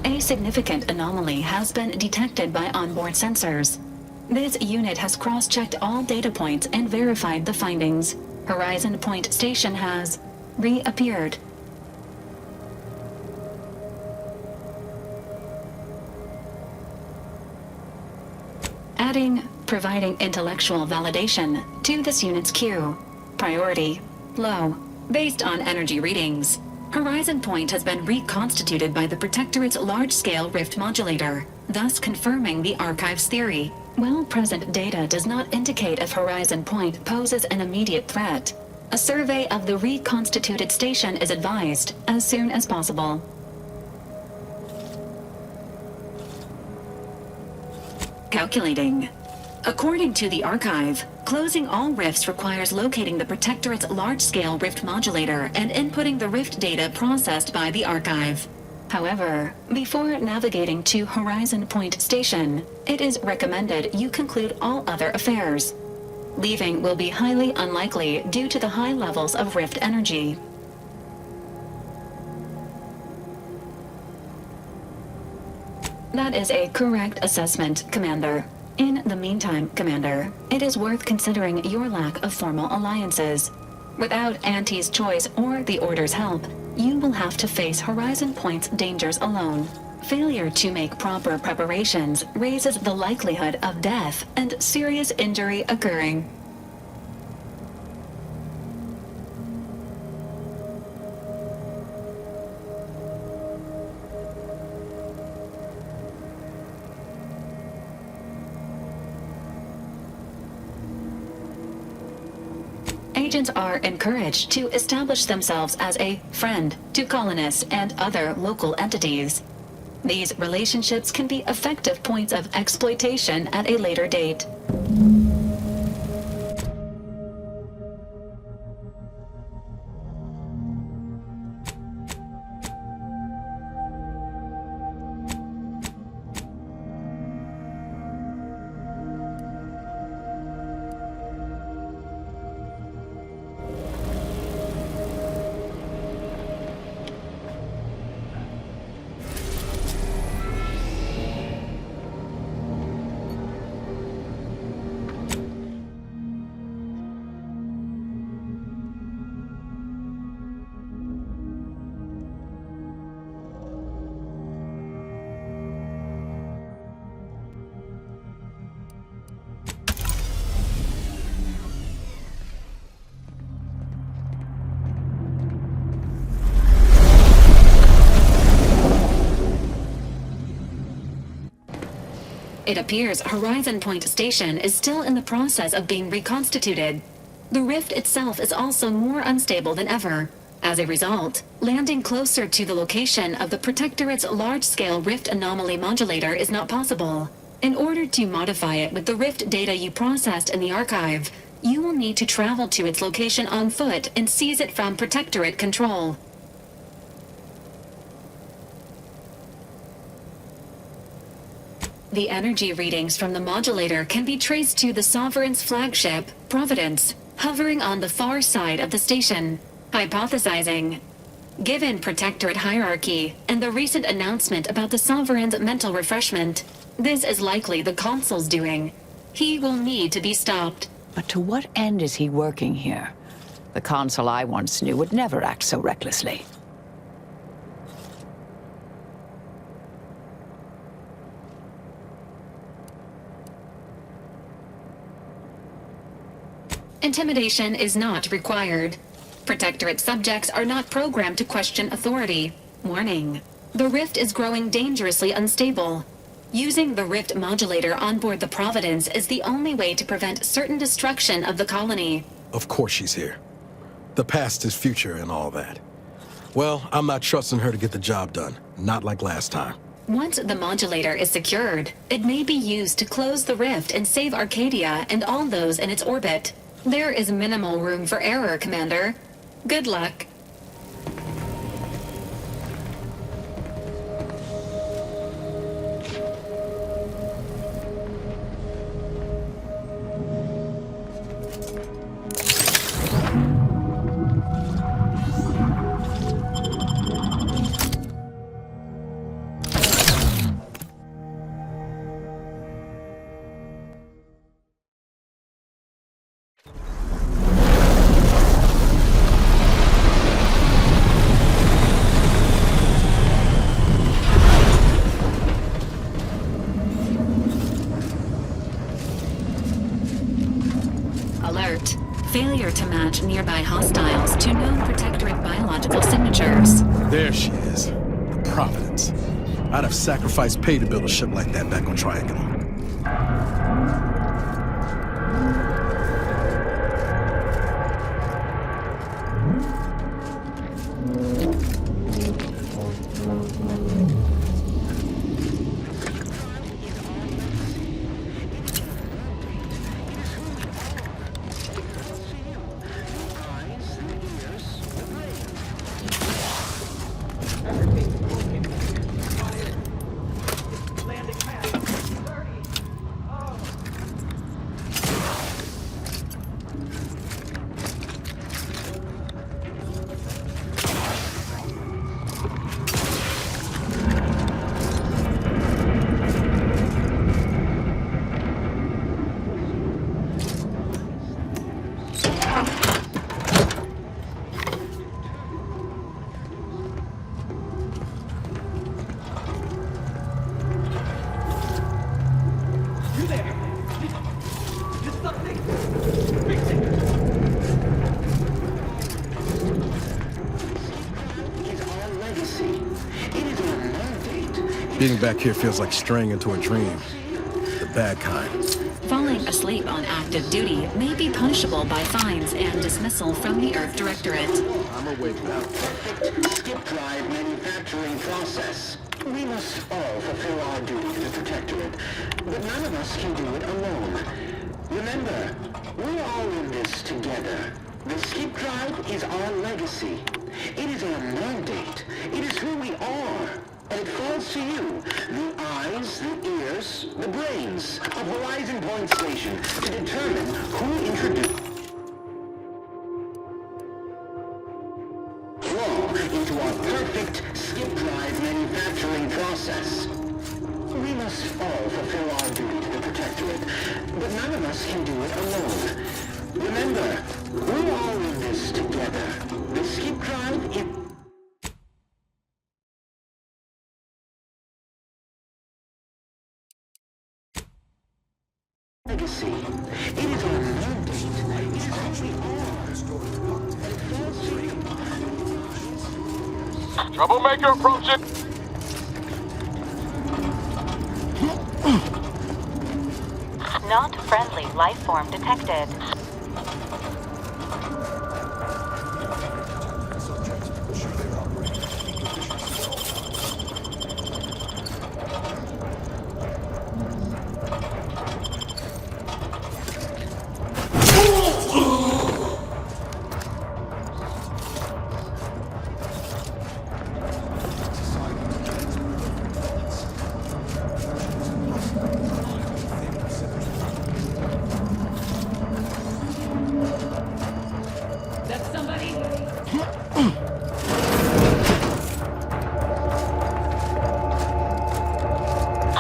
A significant anomaly has been detected by onboard sensors. This unit has cross-checked all data points and verified the findings. Horizon Point Station has reappeared. Providing intellectual validation to this unit's queue. Priority low, based on energy readings. Horizon Point has been reconstituted by the Protectorate's large-scale rift modulator, thus confirming the Archive's theory. While present data does not indicate if Horizon Point poses an immediate threat, a survey of the reconstituted station is advised as soon as possible. Calculating. According to the Archive, closing all rifts requires locating the Protectorate's large-scale rift modulator and inputting the rift data processed by the Archive. However, before navigating to Horizon Point Station, it is recommended you conclude all other affairs. Leaving will be highly unlikely due to the high levels of rift energy. That is a correct assessment, Commander. In the meantime, Commander, it is worth considering your lack of formal alliances. Without Auntie's choice or the Order's help, you will have to face Horizon Point's dangers alone. Failure to make proper preparations raises the likelihood of death and serious injury occurring. Agents are encouraged to establish themselves as a friend to colonists and other local entities. These relationships can be effective points of exploitation at a later date. It appears Horizon Point Station is still in the process of being reconstituted. The rift itself is also more unstable than ever. As a result, landing closer to the location of the Protectorate's large-scale rift anomaly modulator is not possible. In order to modify it with the rift data you processed in the Archive, you will need to travel to its location on foot and seize it from Protectorate control. The energy readings from the modulator can be traced to the Sovereign's flagship, Providence, hovering on the far side of the station. Hypothesizing. Given Protectorate hierarchy and the recent announcement about the Sovereign's mental refreshment, this is likely the Consul's doing. He will need to be stopped. But to what end is he working here? The Consul I once knew would never act so recklessly. Intimidation is not required. Protectorate subjects are not programmed to question authority. Warning. The rift is growing dangerously unstable. Using the rift modulator on board the Providence is the only way to prevent certain destruction of the colony. Of course she's here. The past is future and all that. Well, I'm not trusting her to get the job done. Not like last time. Once the modulator is secured, it may be used to close the rift and save Arcadia and all those in its orbit. There is minimal room for error, Commander. Good luck. Failure to match nearby hostiles to known Protectorate biological signatures. There she is. The Providence. I'd have sacrificed pay to build a ship like that back on Triangle. Being back here feels like straying into a dream. The bad kind. Falling asleep on active duty may be punishable by fines and dismissal from the Earth Directorate. I'm awake now. Skip drive manufacturing process. We must all fulfill our duty to the Protectorate, but none of us can do it alone. Remember, we're all in this together. The skip drive is our legacy. It is our mandate. It is who we are. And it falls to you, the eyes, the ears, the brains of Horizon Point Station to determine who introduced law into our perfect skip drive manufacturing process. We must all fulfill our duty to the Protectorate, but none of us can do it alone. Remember, we're all in this together. The skip drive is legacy. It is our mandate. It is who we are. And it falls to you. Troublemaker approaching! Not friendly life form detected.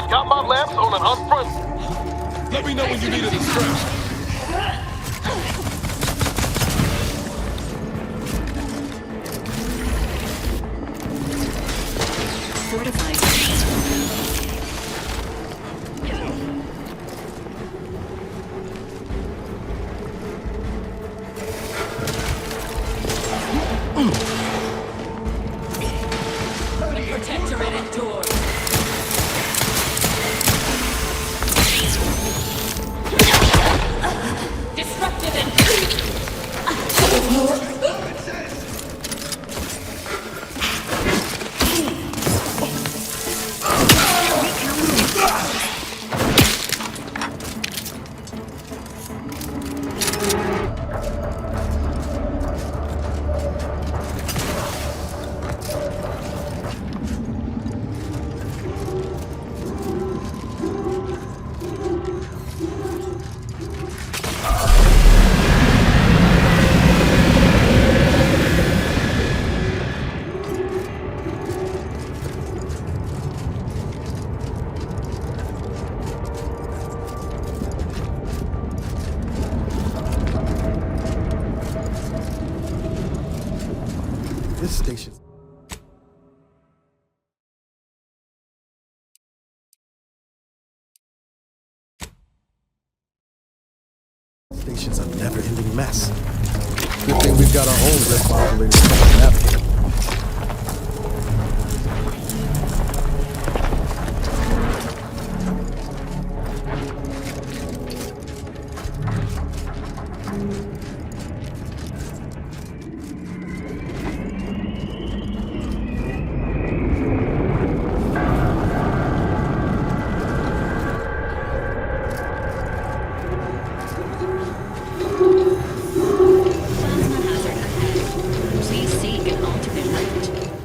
Got my lamps on an unfriendly. Let me know when you need a distraction. Fortified. Protectorate endure. Disruptive and Station's a never-ending mess. Good thing we've got our own rift modulators to navigate. Plasma hazard ahead. Please seek an alternate route.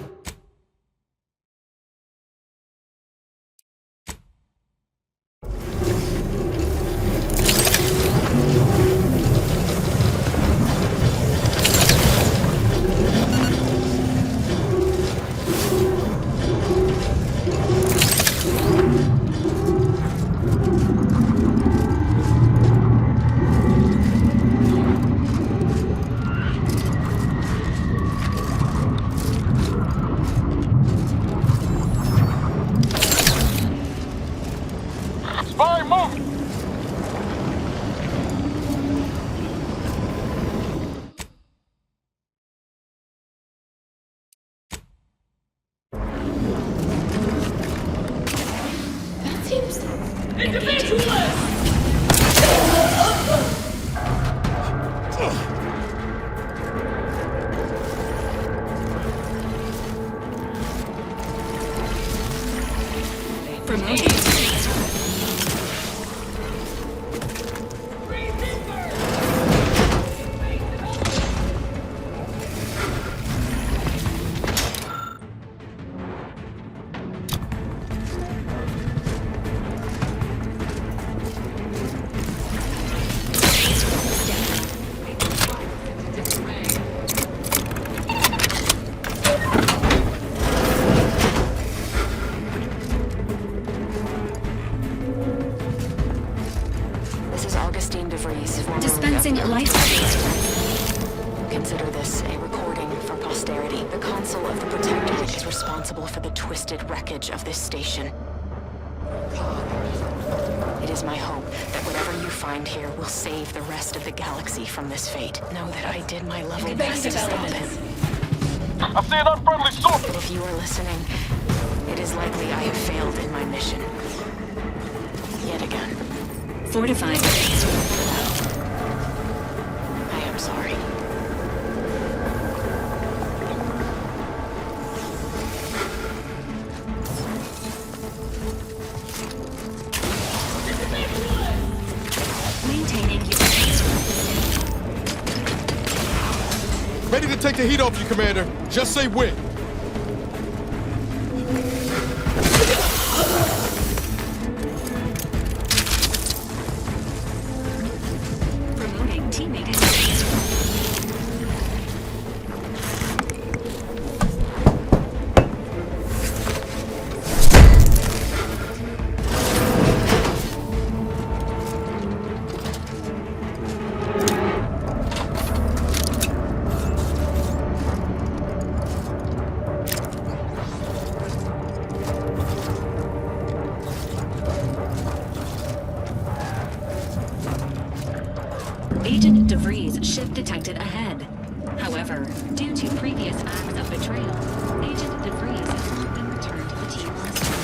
Spy moving! That seems individualist. Promoting. This is Augustine DeVries, formerly Dispensing of- life support. Consider this a recording for posterity. The Consul of the Protectorate is responsible for the twisted wreckage of this station. It is my hope that whatever you find here will save the rest of the galaxy from this fate. Know that I did my level best to stop him. I see an unfriendly source! But if you are listening, it is likely I have failed in my mission. Yet again. Fortified. I am sorry. Maintaining your Ready to take the heat off you, Commander. Just say when. promoting teammate. Agent DeVries' ship detected ahead. However, due to previous acts of betrayal, Agent DeVries has not been returned to the team roster.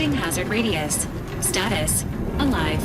Reading hazard radius. Status: alive.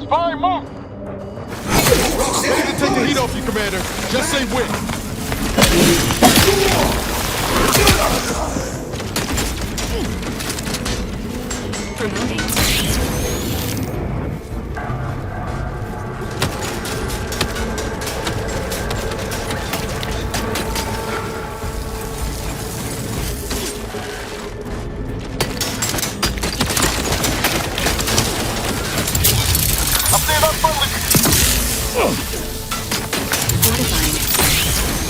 Spy, move! Ready to take the heat off you, Commander. Just say when. Promoting. Fortifying.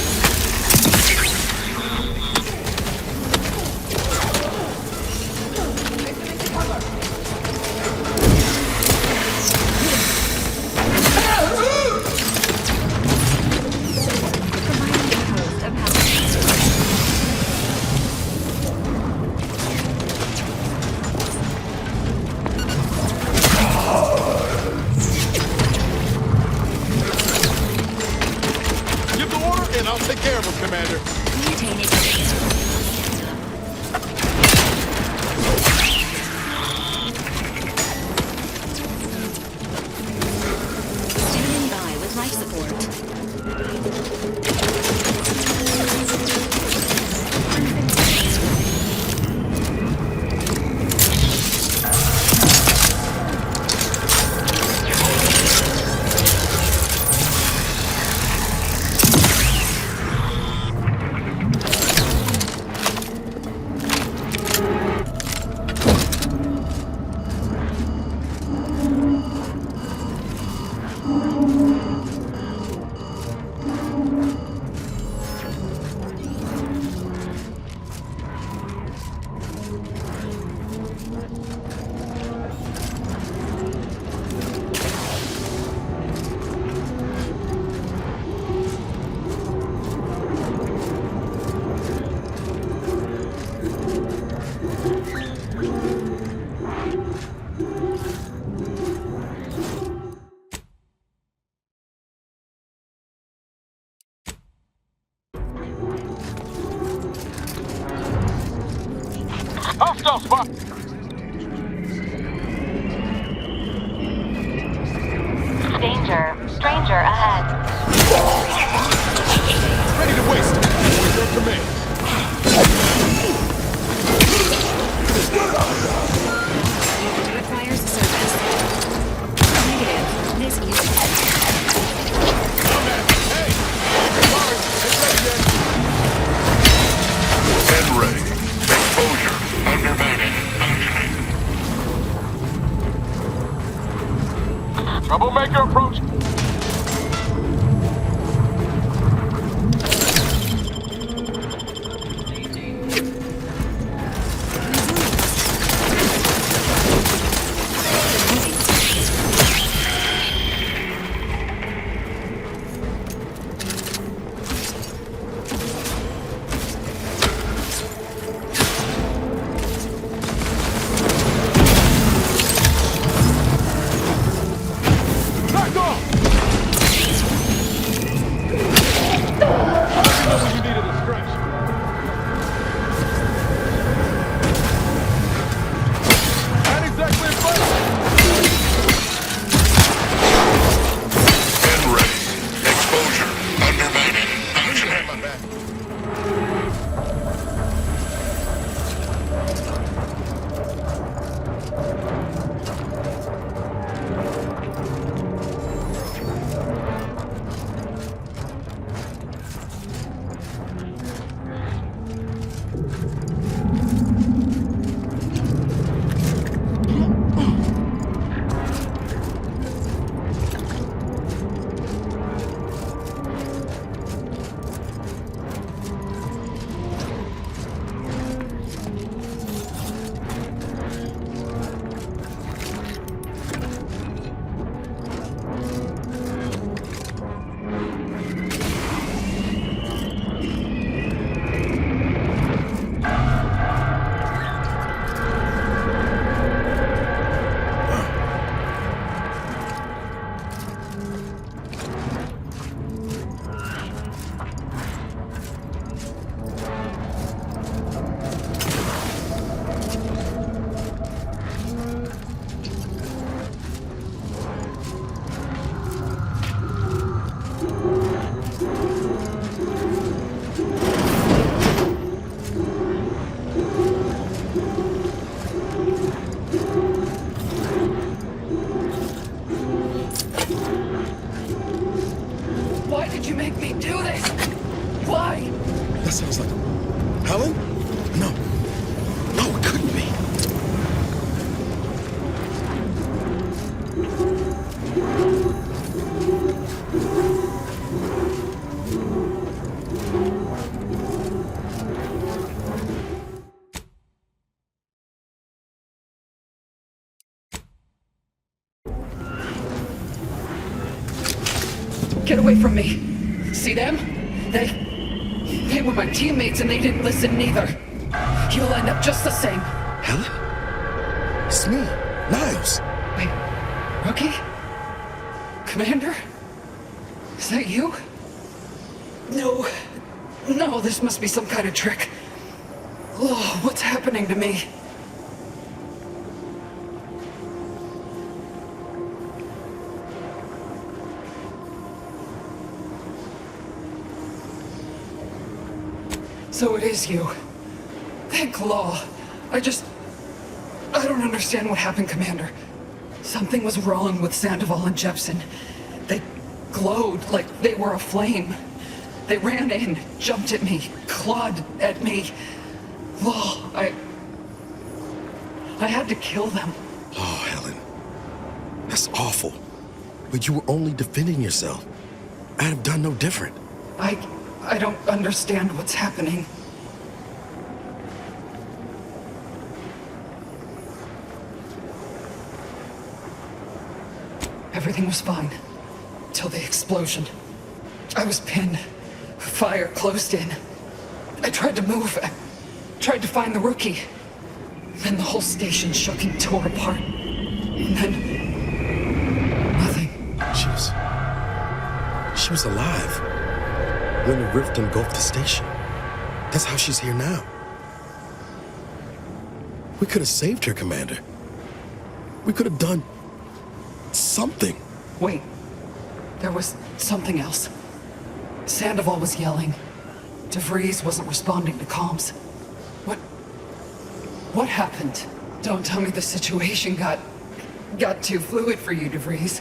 Stealth spot! Danger. Stranger ahead. Ready to waste! With your command. Requires service. Negative. This user. Hey! Sorry, it's ready yet. End ready. Exposure. Undermining. Troublemaker approach. Back off! You needed a stretch. Not exactly a fight. End ready. Exposure. Undermining. Functioning. My back. Why did you make me do this? Why? That sounds like... Helen? No. No, it couldn't be. Get away from me. See them? They were my teammates and they didn't listen neither. You'll end up just the same. Helen? It's me, Niles. Wait, Rookie? Commander? Is that you? No, this must be some kind of trick. Oh, what's happening to me? So it is you. Thank law. I don't understand what happened, Commander. Something was wrong with Sandoval and Jepson. They glowed like they were aflame. They ran in, jumped at me, clawed at me. Law, I had to kill them. Oh, Helen. That's awful. But you were only defending yourself. I'd have done no different. I don't understand what's happening. Everything was fine. Till the explosion. I was pinned. Fire closed in. I tried to move. I tried to find the rookie. Then the whole station shook and tore apart. And then... nothing. She was alive. When the rift engulfed the station. That's how she's here now. We could have saved her, Commander. We could have done something. Wait. There was something else. Sandoval was yelling. DeVries wasn't responding to comms. What happened? Don't tell me the situation got too fluid for you, DeVries.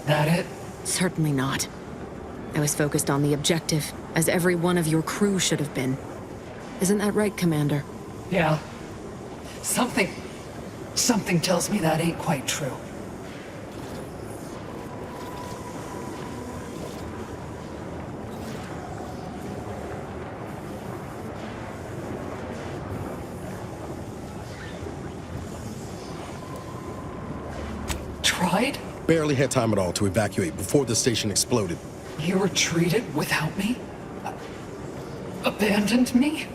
That it? Certainly not. I was focused on the objective, as every one of your crew should have been. Isn't that right, Commander? Yeah. Something tells me that ain't quite true. Tried? Barely had time at all to evacuate before the station exploded. You retreated without me? Abandoned me?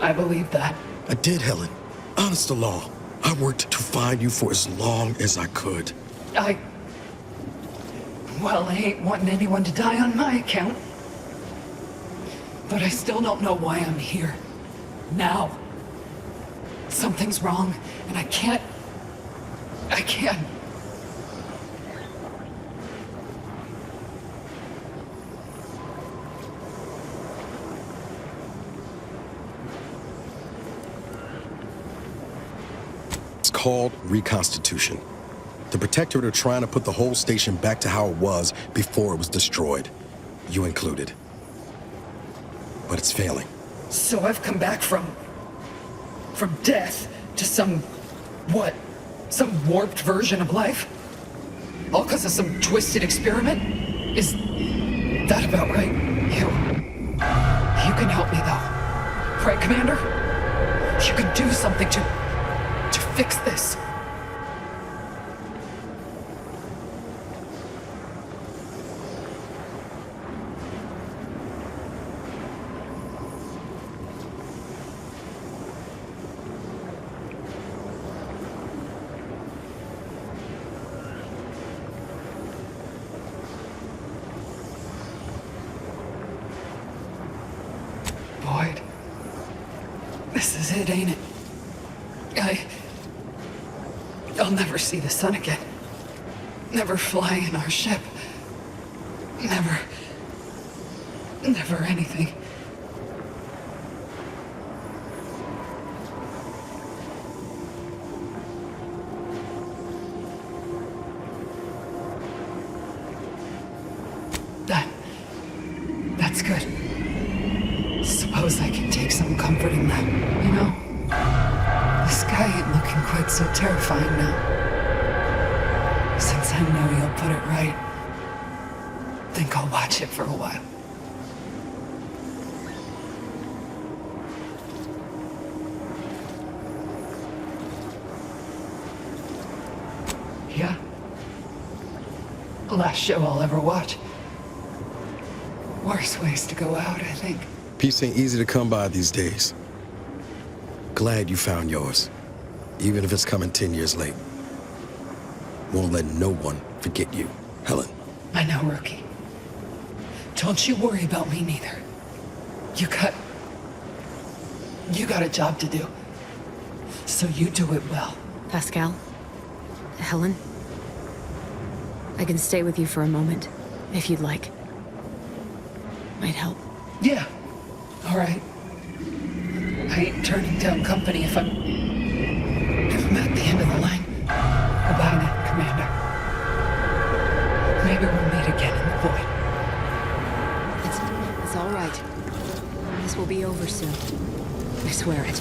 I believe that. I did, Helen. Honest to law. I worked to find you for as long as I could. Well, I ain't wanting anyone to die on my account. But I still don't know why I'm here. Now. Something's wrong, and I can't. It's called reconstitution. The Protectorate are trying to put the whole station back to how it was before it was destroyed. You included. But it's failing. So I've come back from death to some warped version of life? All because of some twisted experiment? Is that about right? You can help me though. Right, Commander? You can do something to fix this. Boyd, this is it, ain't it? I'll never see the sun again. Never fly in our ship. Never anything. That's good. Suppose I can take some comfort in that, you know? The sky ain't looking quite so terrifying now. Since I know you'll put it right, think I'll watch it for a while. Yeah. Last show I'll ever watch. Worst ways to go out, I think. Peace ain't easy to come by these days. Glad you found yours, even if it's coming 10 years late. Won't let no one forget you, Helen. I know, Rookie. Don't you worry about me neither. You got a job to do. So you do it well. Pascal? Helen? I can stay with you for a moment, if you'd like. Might help. Yeah. All right. I ain't turning down company if I'm at the end of the line. Goodbye then, Commander. Maybe we'll meet again in the void. It's all right. This will be over soon. I swear it.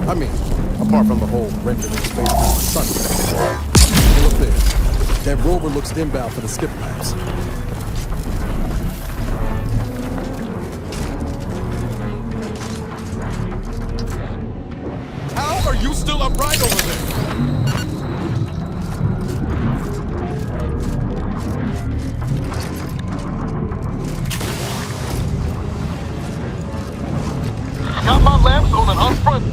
I mean, apart from the whole rendering space through the sun. Hey, look there. That rover looks inbound for the skip labs. How are you still upright over there? Got my lamps on an up-front.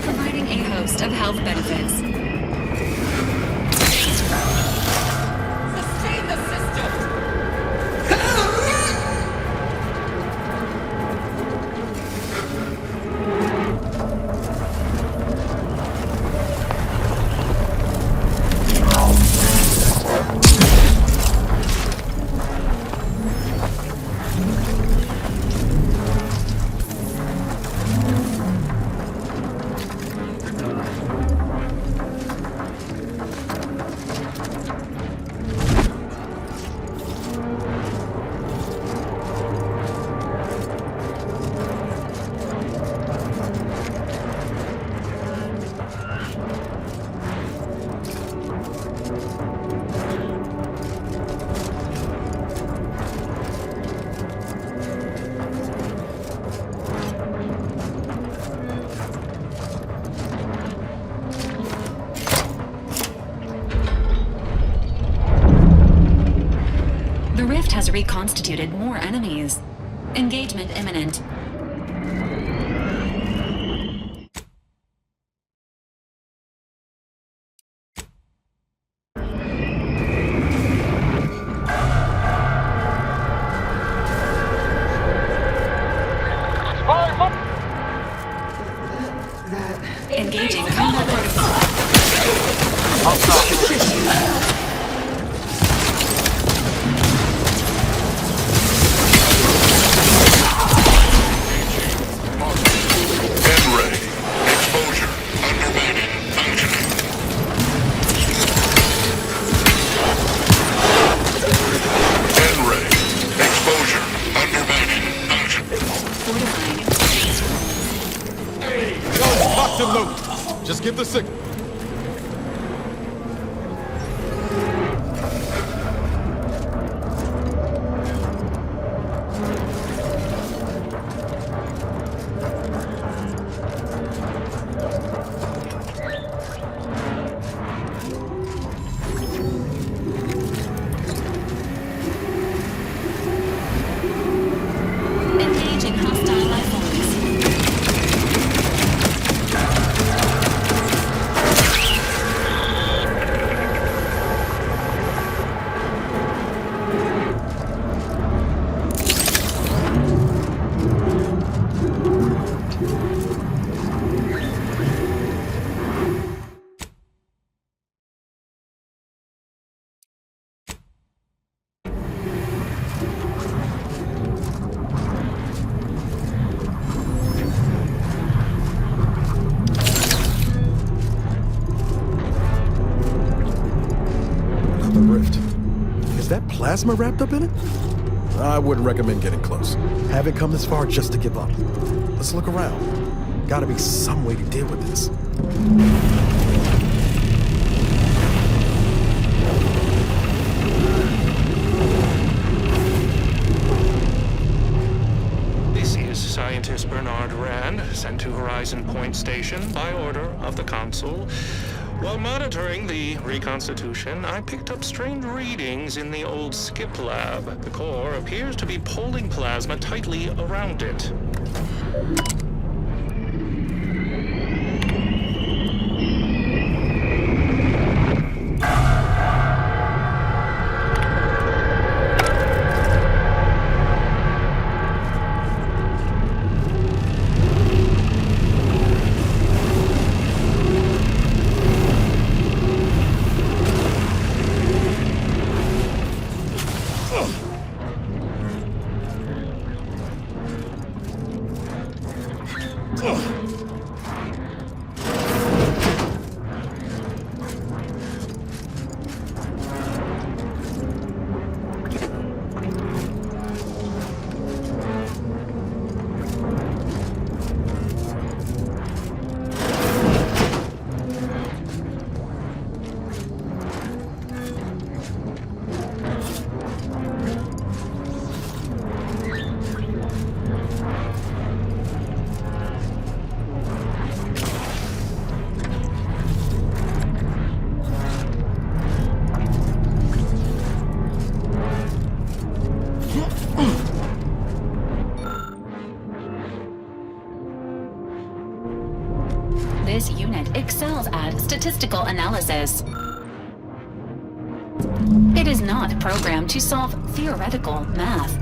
Providing a host of health benefits. Sustain the system! The rift has reconstituted more enemies. Engagement imminent. Engaging combat protocol. N-ray. Exposure. Undermated. Functioning. N-ray. Exposure. Undermated. Functioning. Fortifying. Guns locked and loaded. Just give the signal. Engaging hostile life forms. The rift. Is that plasma wrapped up in it? I wouldn't recommend getting close. Haven't come this far just to give up. Let's look around. Gotta be some way to deal with this. This is Scientist Miss Bernard Rand, sent to Horizon Point Station by order of the Consul. While monitoring the reconstitution, I picked up strange readings in the old skip lab. The core appears to be pulling plasma tightly around it. This unit excels at statistical analysis. It is not programmed to solve theoretical math.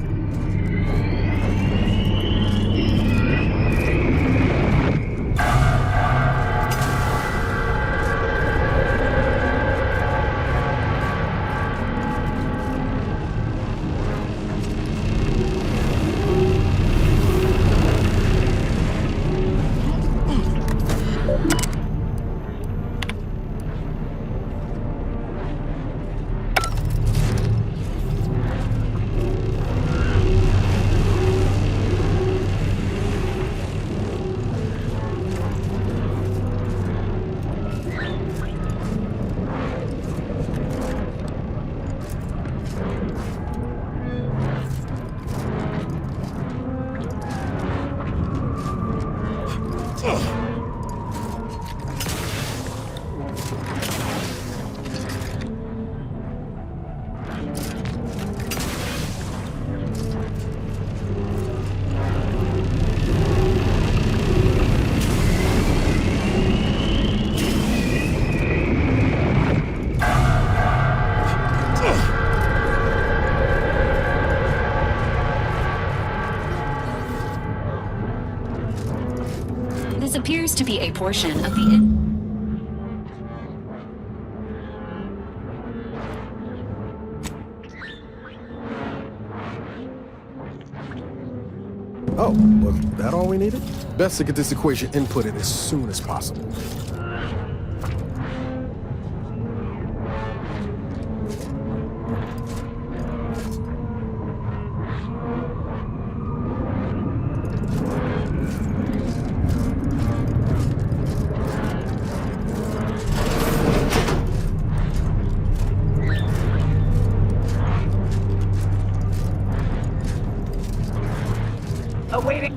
This appears to be a portion of the... Oh, was that all we needed? Best to get this equation inputted as soon as possible. Awaiting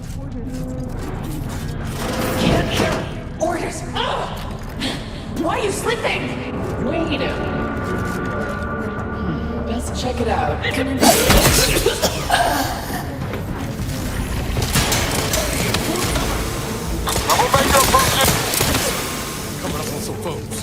can't hear orders. Oh! Why are you slipping? Wait. Best check it out. Coming up on some foes.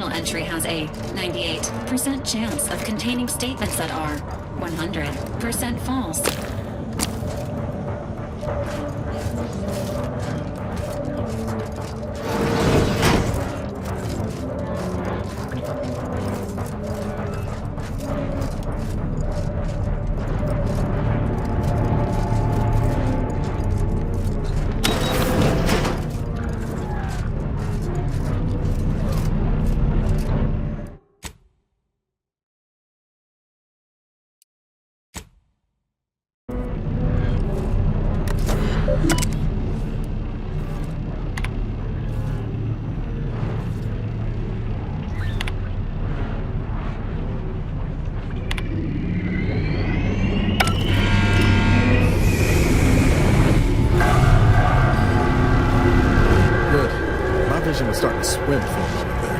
journal entry has a 98% chance of containing statements that are 100% false. vision was starting to swim for a moment there.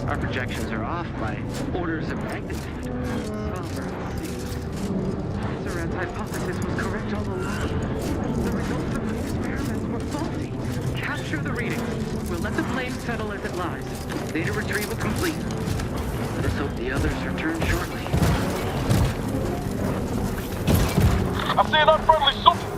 Our projections are off by orders of magnitude. Surratt's hypothesis was correct all along. The results of the experiments were faulty. Capture the readings. We'll let the flame settle as it lies. Data retrieval complete. Let us hope the others return shortly. I see an unfriendly super...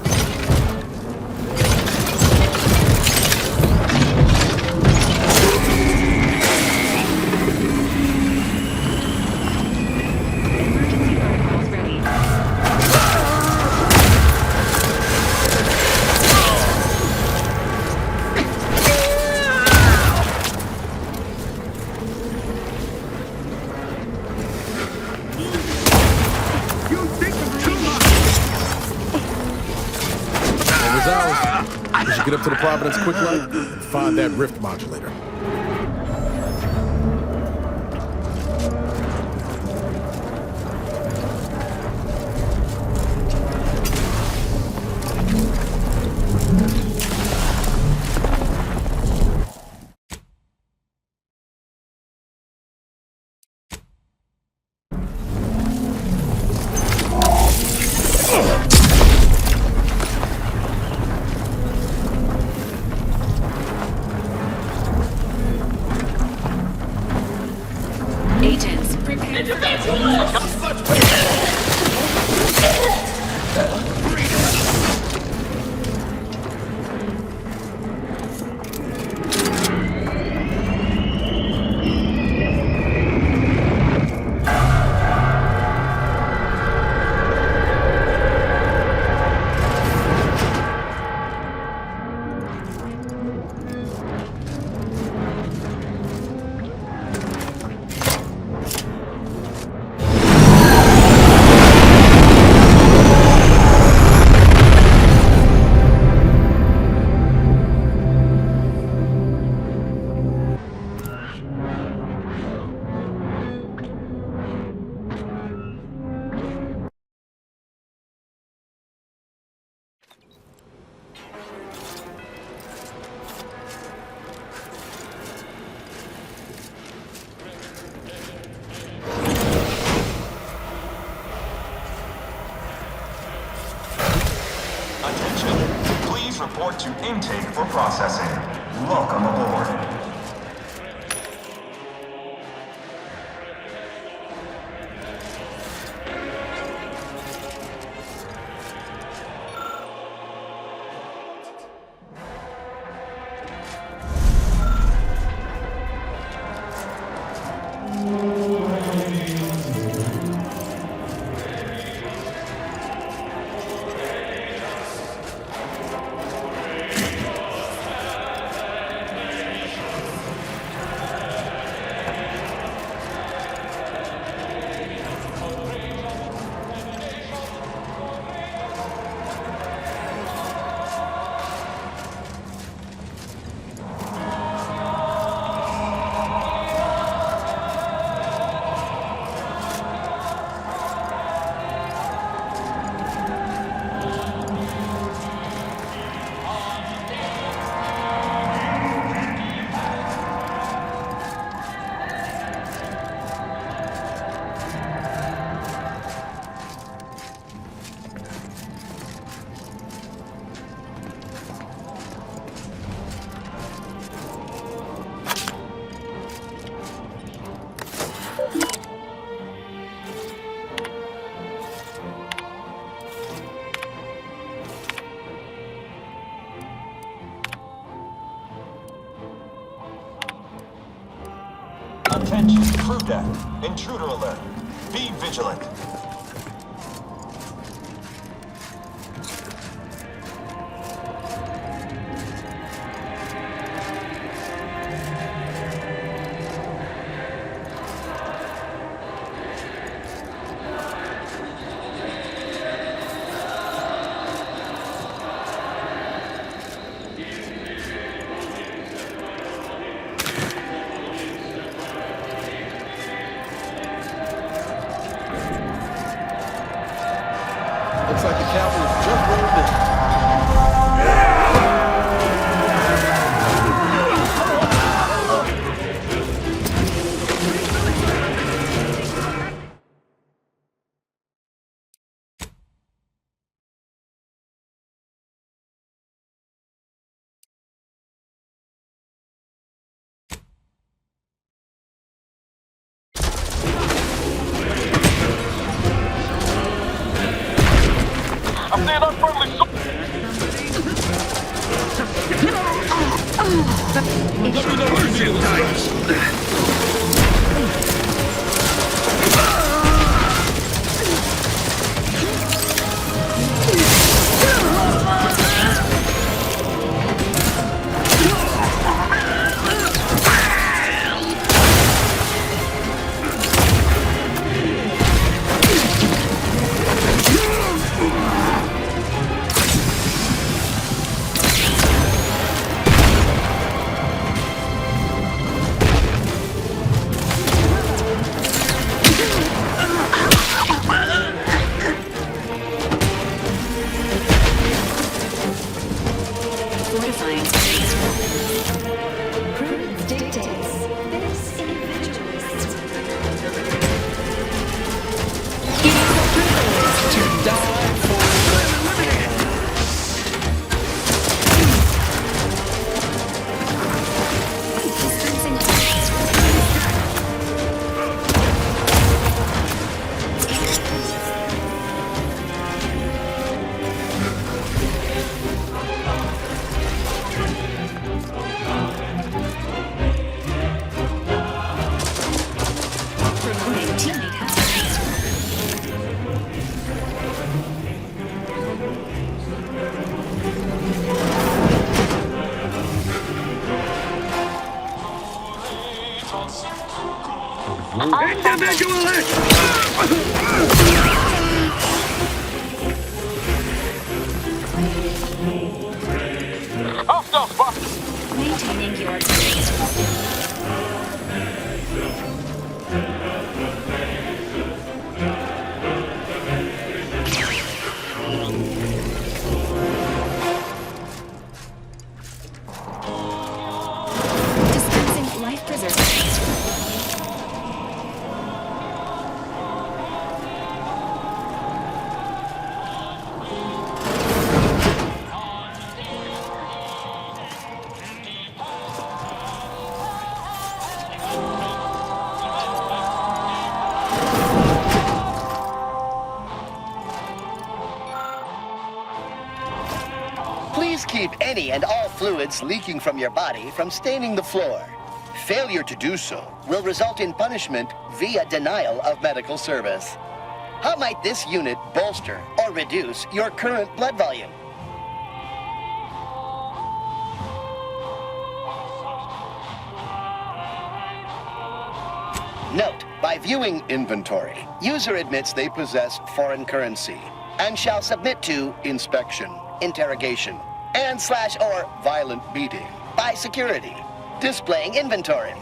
We should get up to the Providence quick light and find that rift modulator. Agents, prepare for Attention, please report to intake for processing. Welcome aboard. Attention, crew deck. Intruder alert. Be vigilant. Looks like the cavalry's just rolled in. I'm seeing unfriendly Fortifying. Prudence dictates. This individualist. It is a privilege to die for hostile spot. maintaining your distance. Dispensing life preservers. Please keep any and all fluids leaking from your body from staining the floor. Failure to do so will result in punishment via denial of medical service. How might this unit bolster or reduce your current blood volume? Note, by viewing inventory, user admits they possess foreign currency and shall submit to inspection, interrogation, and/or violent beating by security. Displaying inventory.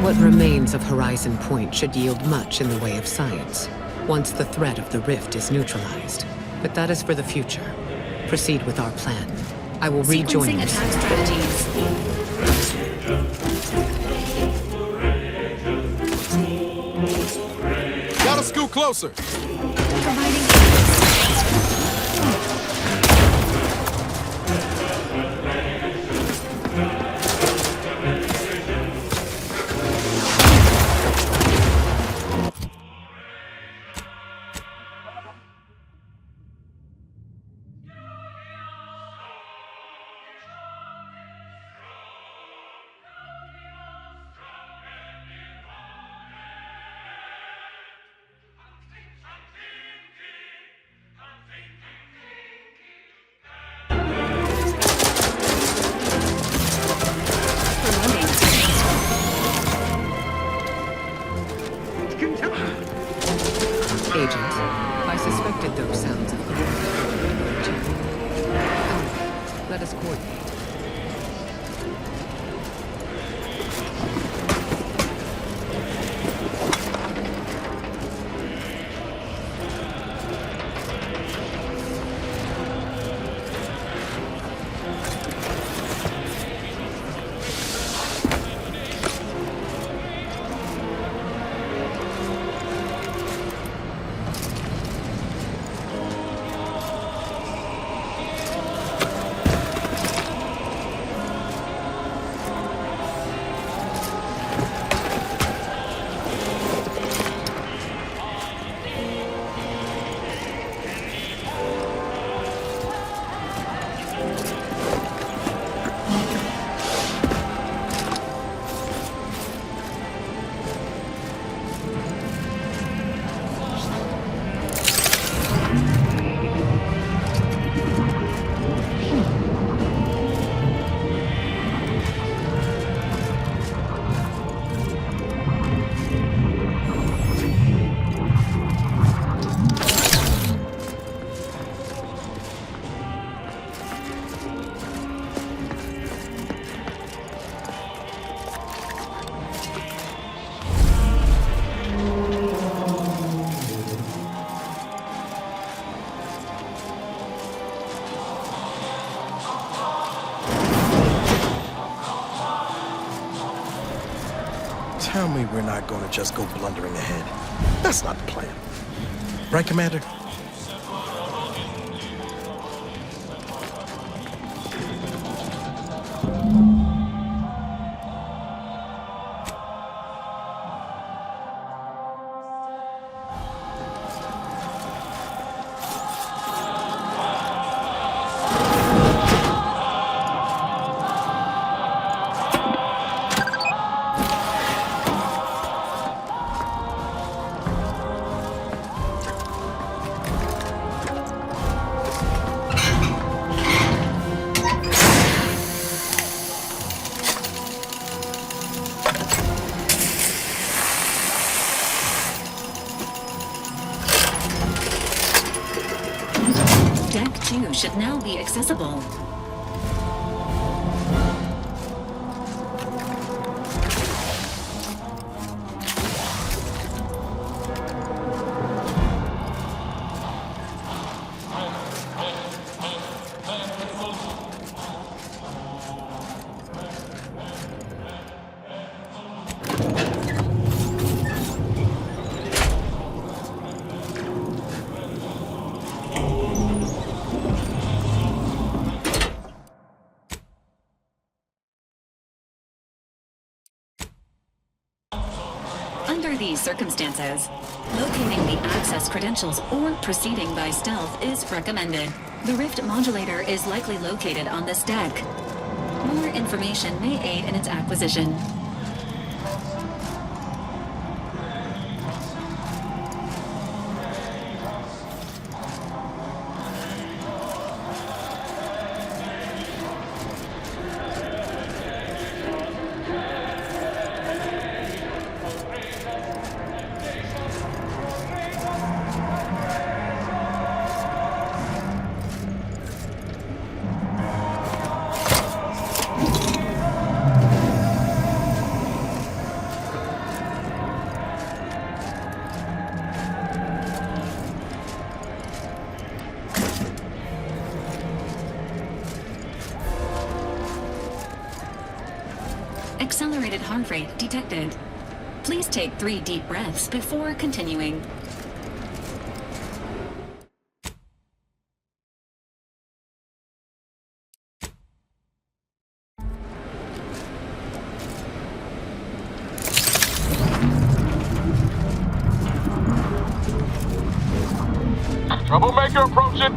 What remains of Horizon Point should yield much in the way of science, once the threat of the rift is neutralized. But that is for the future. Proceed with our plan. I will rejoin you Sequencing soon. strategies. Gotta scoot closer. Agent, I suspected those sounds of Come, let us coordinate. Tell me we're not going to just go blundering ahead. That's not the plan. Right, Commander? Deck 2 should now be accessible. Under these circumstances, locating the access credentials or proceeding by stealth is recommended. The rift modulator is likely located on this deck. More information may aid in its acquisition. Accelerated heart rate detected. Please take 3 deep breaths before continuing. Troublemaker approaching.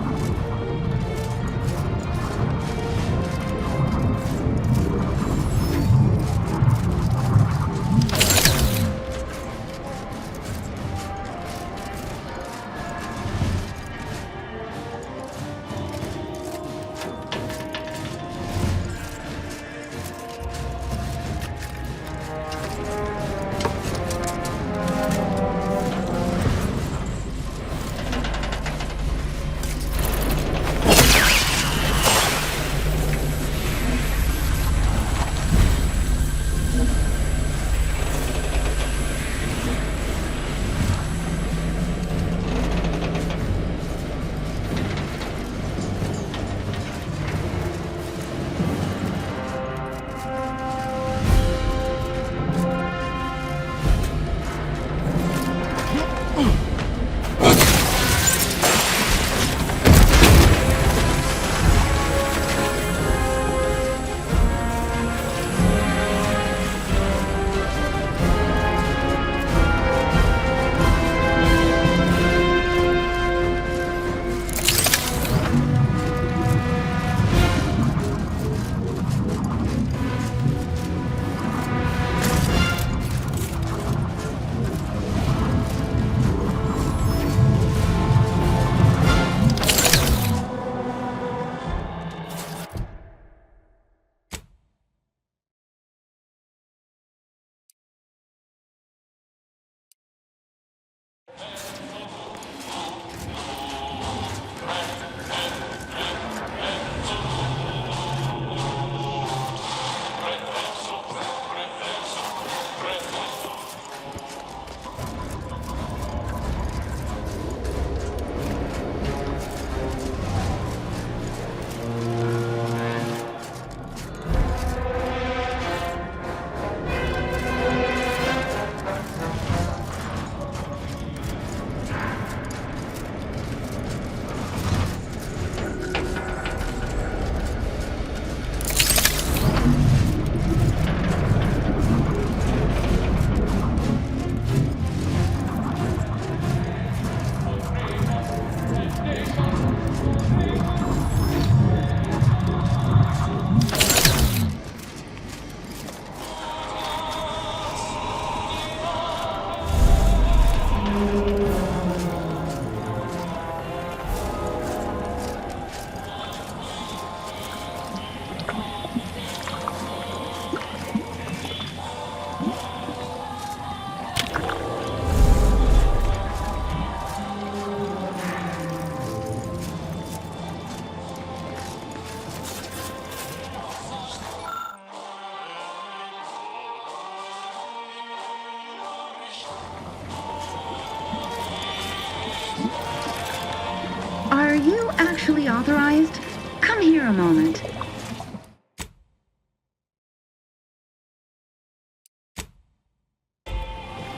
you actually authorized? Come here a moment.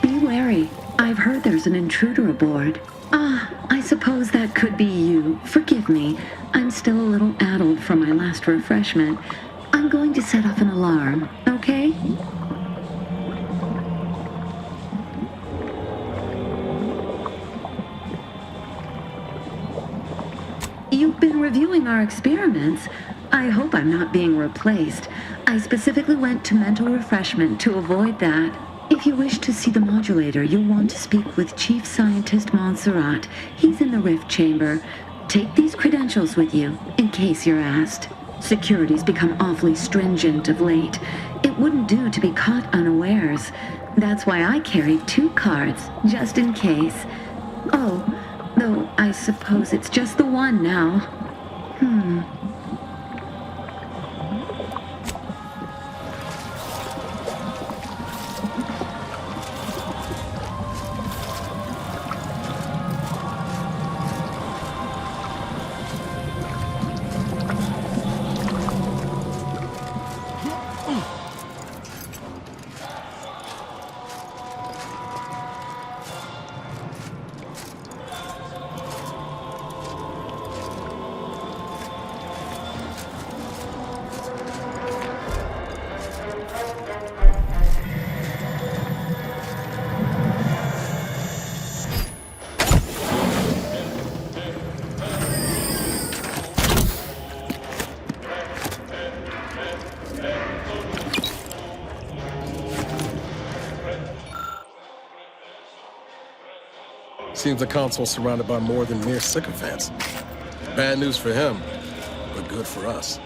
Be wary. I've heard there's an intruder aboard. Ah, I suppose that could be you. Forgive me. I'm still a little addled from my last refreshment. I'm going to set off an alarm, okay? You've been reviewing our experiments. I hope I'm not being replaced. I specifically went to mental refreshment to avoid that. If you wish to see the modulator, you'll want to speak with Chief Scientist Montserrat. He's in the rift chamber. Take these credentials with you, in case you're asked. Security's become awfully stringent of late. It wouldn't do to be caught unawares. That's why I carried 2 cards, just in case. Oh, though I suppose it's just the one now. Seems the console's surrounded by more than mere sycophants. Bad news for him, but good for us.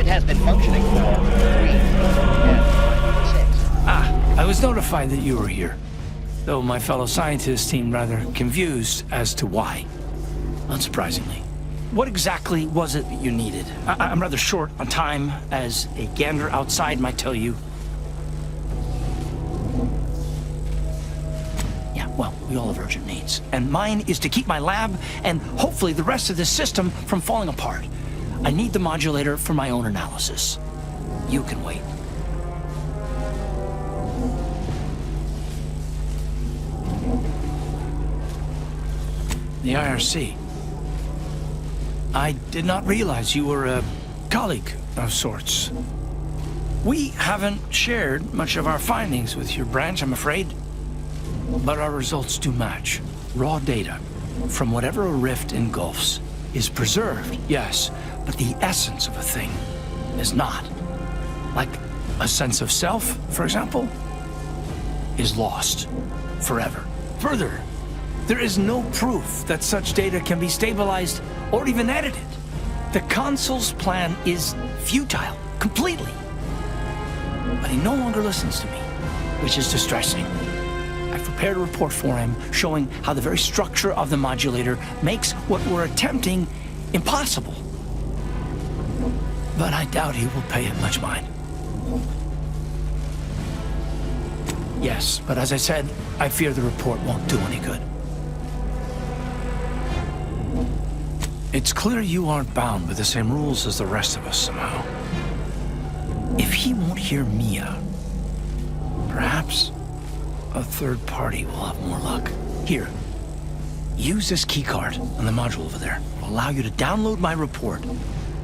Has been functioning for 3 and 6. I was notified that you were here, though my fellow scientists seemed rather confused as to why. Unsurprisingly. What exactly was it that you needed? I'm rather short on time, as a gander outside might tell you. Yeah, well, we all have urgent needs. And mine is to keep my lab and hopefully the rest of this system from falling apart. I need the modulator for my own analysis. You can wait. The IRC. I did not realize you were a colleague of sorts. We haven't shared much of our findings with your branch, I'm afraid. But our results do match. Raw data from whatever a rift engulfs is preserved, yes, but the essence of a thing is not. Like a sense of self, for example, is lost forever. Further, there is no proof that such data can be stabilized or even edited. The consul's plan is futile, completely. But he no longer listens to me, which is distressing. I've prepared a report for him showing how the very structure of the modulator makes what we're attempting impossible. But I doubt he will pay it much mind. Yes, but as I said, I fear the report won't do any good. It's clear you aren't bound by the same rules as the rest of us somehow. if he won't hear Mia, perhaps a third party will have more luck. Here, use this keycard on the module over there. It'll allow you to download my report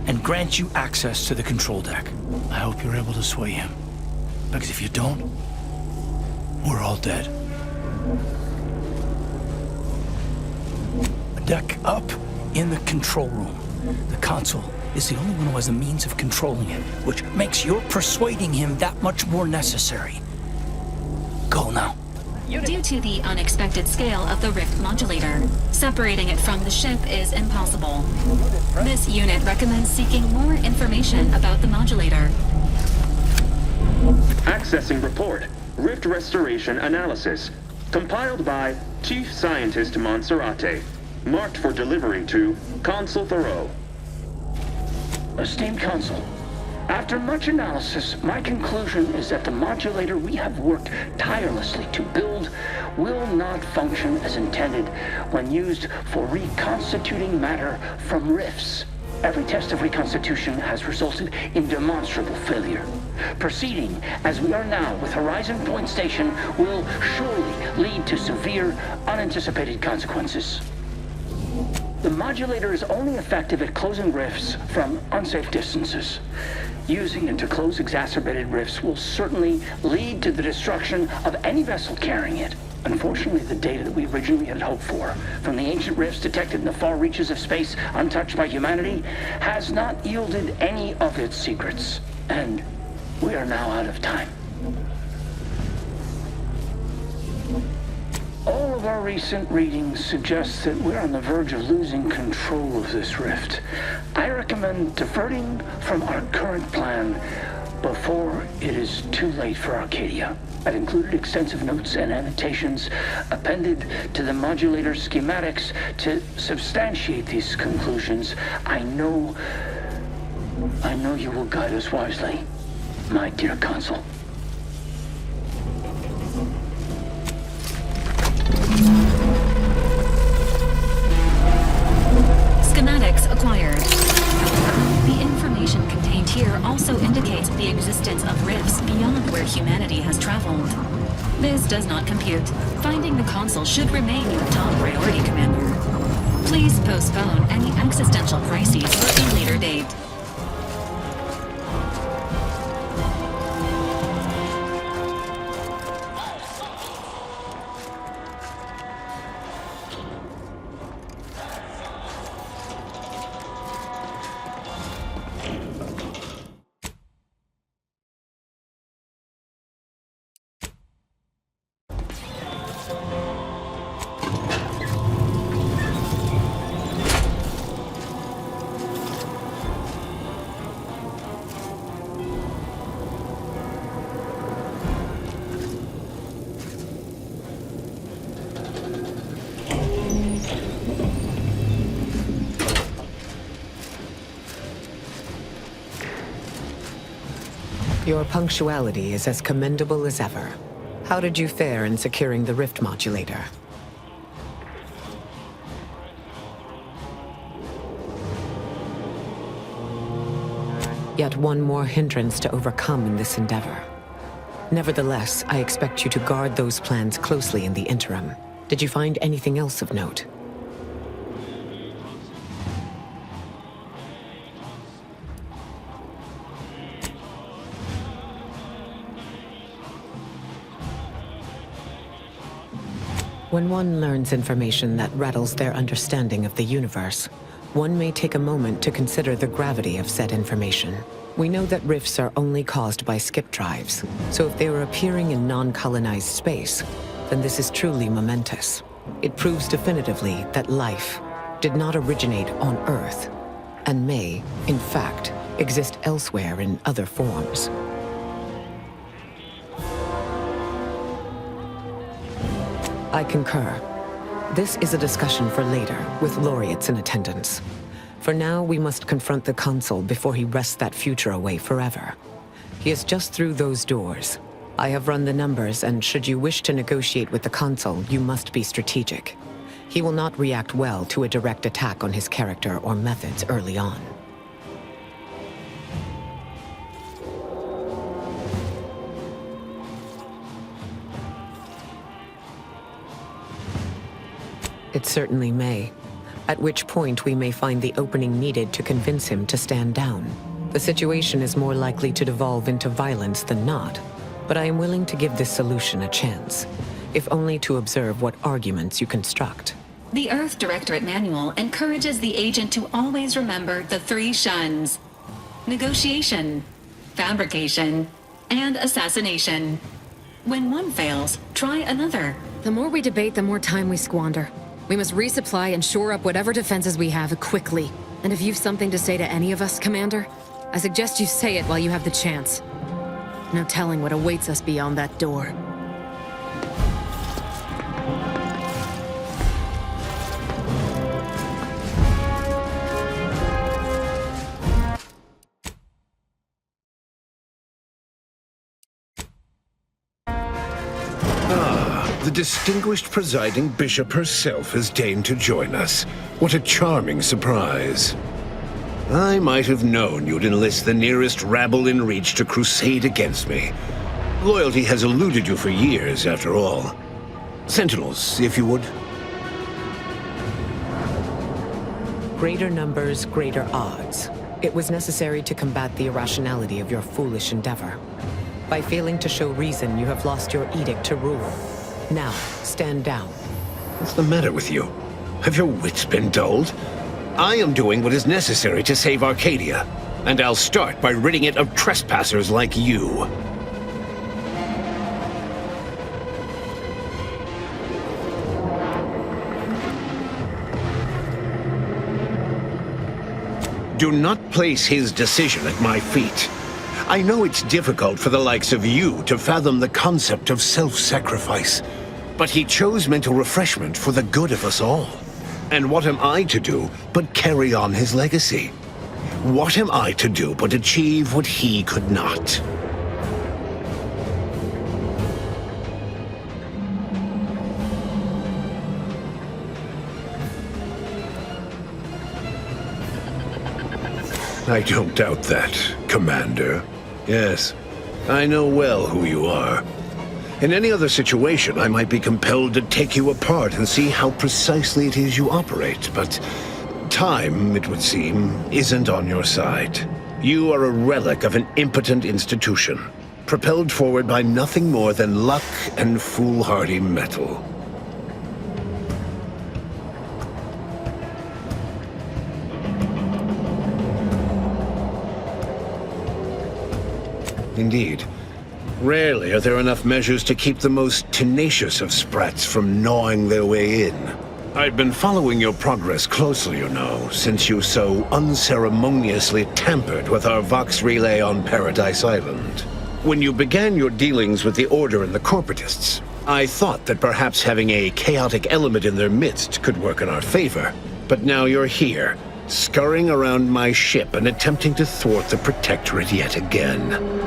and grant you access to the control deck. I hope you're able to sway him, because if you don't, we're all dead. A deck up in the control room. The console is the only one who has the means of controlling it, which makes your persuading him that much more necessary. Go now. Due to the unexpected scale of the Rift modulator, separating it from the ship is impossible. This unit recommends seeking more information about the modulator. Accessing report. Rift restoration analysis. Compiled by Chief Scientist Monserrate. Marked for delivery to Consul Thoreau. Esteemed Consul, after much analysis, my conclusion is that the modulator we have worked tirelessly to build will not function as intended when used for reconstituting matter from rifts. Every test of reconstitution has resulted in demonstrable failure. Proceeding as we are now with Horizon Point Station will surely lead to severe, unanticipated consequences. The modulator is only effective at closing rifts from unsafe distances. Using it to close exacerbated rifts will certainly lead to the destruction of any vessel carrying it. Unfortunately, the data that we originally had hoped for from the ancient rifts detected in the far reaches of space untouched by humanity has not yielded any of its secrets. And we are now out of time. All of our recent readings suggest that we're on the verge of losing control of this rift. I recommend diverting from our current plan before it is too late for Arcadia. I've included extensive notes and annotations appended to the modulator schematics to substantiate these conclusions. I know you will guide us wisely, my dear Consul. Schematics acquired. The information contained here also indicates the existence of rifts beyond where humanity has traveled. This does not compute. Finding the console should remain your top priority, Commander. Please postpone any existential crises for a later date. Your punctuality is as commendable as ever. How did you fare in securing the rift modulator? Yet one more hindrance to overcome in this endeavor. Nevertheless, I expect you to guard those plans closely in the interim. Did you find anything else of note? When one learns information that rattles their understanding of the universe, one may take a moment to consider the gravity of said information. We know that rifts are only caused by skip drives, so if they are appearing in non-colonized space, then this is truly momentous. It proves definitively that life did not originate on Earth, and may, in fact, exist elsewhere in other forms. I concur. This is a discussion for later, with laureates in attendance. For now, we must confront the Consul before he wrests that future away forever. He is just through those doors. I have run the numbers, and should you wish to negotiate with the Consul, you must be strategic. He will not react well to a direct attack on his character or methods early on. It certainly may. At which point we may find the opening needed to convince him to stand down. The situation is more likely to devolve into violence than not, but I am willing to give this solution a chance, if only to observe what arguments you construct. The Earth Directorate Manual encourages the agent to always remember the 3 shuns: negotiation, fabrication, and assassination. When one fails, try another. The more we debate, the more time we squander. We must resupply and shore up whatever defenses we have quickly. And if you've something to say to any of us, Commander, I suggest you say it while you have the chance. No telling what awaits us beyond that door. The distinguished presiding bishop herself has deigned to join us. What a charming surprise. I might have known you'd enlist the nearest rabble in reach to crusade against me. Loyalty has eluded you for years, after all. Sentinels, if you would. Greater numbers, greater odds. It was necessary to combat the irrationality of your foolish endeavor. By failing to show reason, you have lost your edict to rule. Now, stand down. What's the matter with you? Have your wits been dulled? I am doing what is necessary to save Arcadia, and I'll start by ridding it of trespassers like you. Do not place his decision at my feet. I know it's difficult for the likes of you to fathom the concept of self-sacrifice, but he chose mental refreshment for the good of us all. And what am I to do but carry on his legacy? What am I to do but achieve what he could not? I don't doubt that, Commander. Yes, I know well who you are. In any other situation, I might be compelled to take you apart and see how precisely it is you operate, but time, it would seem, isn't on your side. You are a relic of an impotent institution, propelled forward by nothing more than luck and foolhardy metal. Indeed. Rarely are there enough measures to keep the most tenacious of sprats from gnawing their way in. I've been following your progress closely, you know, since you so unceremoniously tampered with our Vox relay on Paradise Island. When you began your dealings with the Order and the Corporatists, I thought that perhaps having a chaotic element in their midst could work in our favor. But now you're here, scurrying around my ship and attempting to thwart the Protectorate yet again.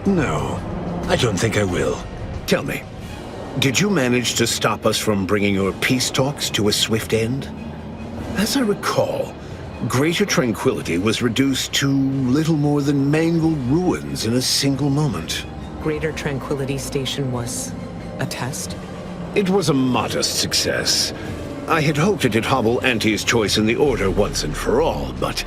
No, I don't think I will. Tell me, did you manage to stop us from bringing your peace talks to a swift end? As I recall, Greater Tranquility was reduced to little more than mangled ruins in a single moment. Greater Tranquility Station was a test? It was a modest success. I had hoped it'd hobble Auntie's choice in the Order once and for all, but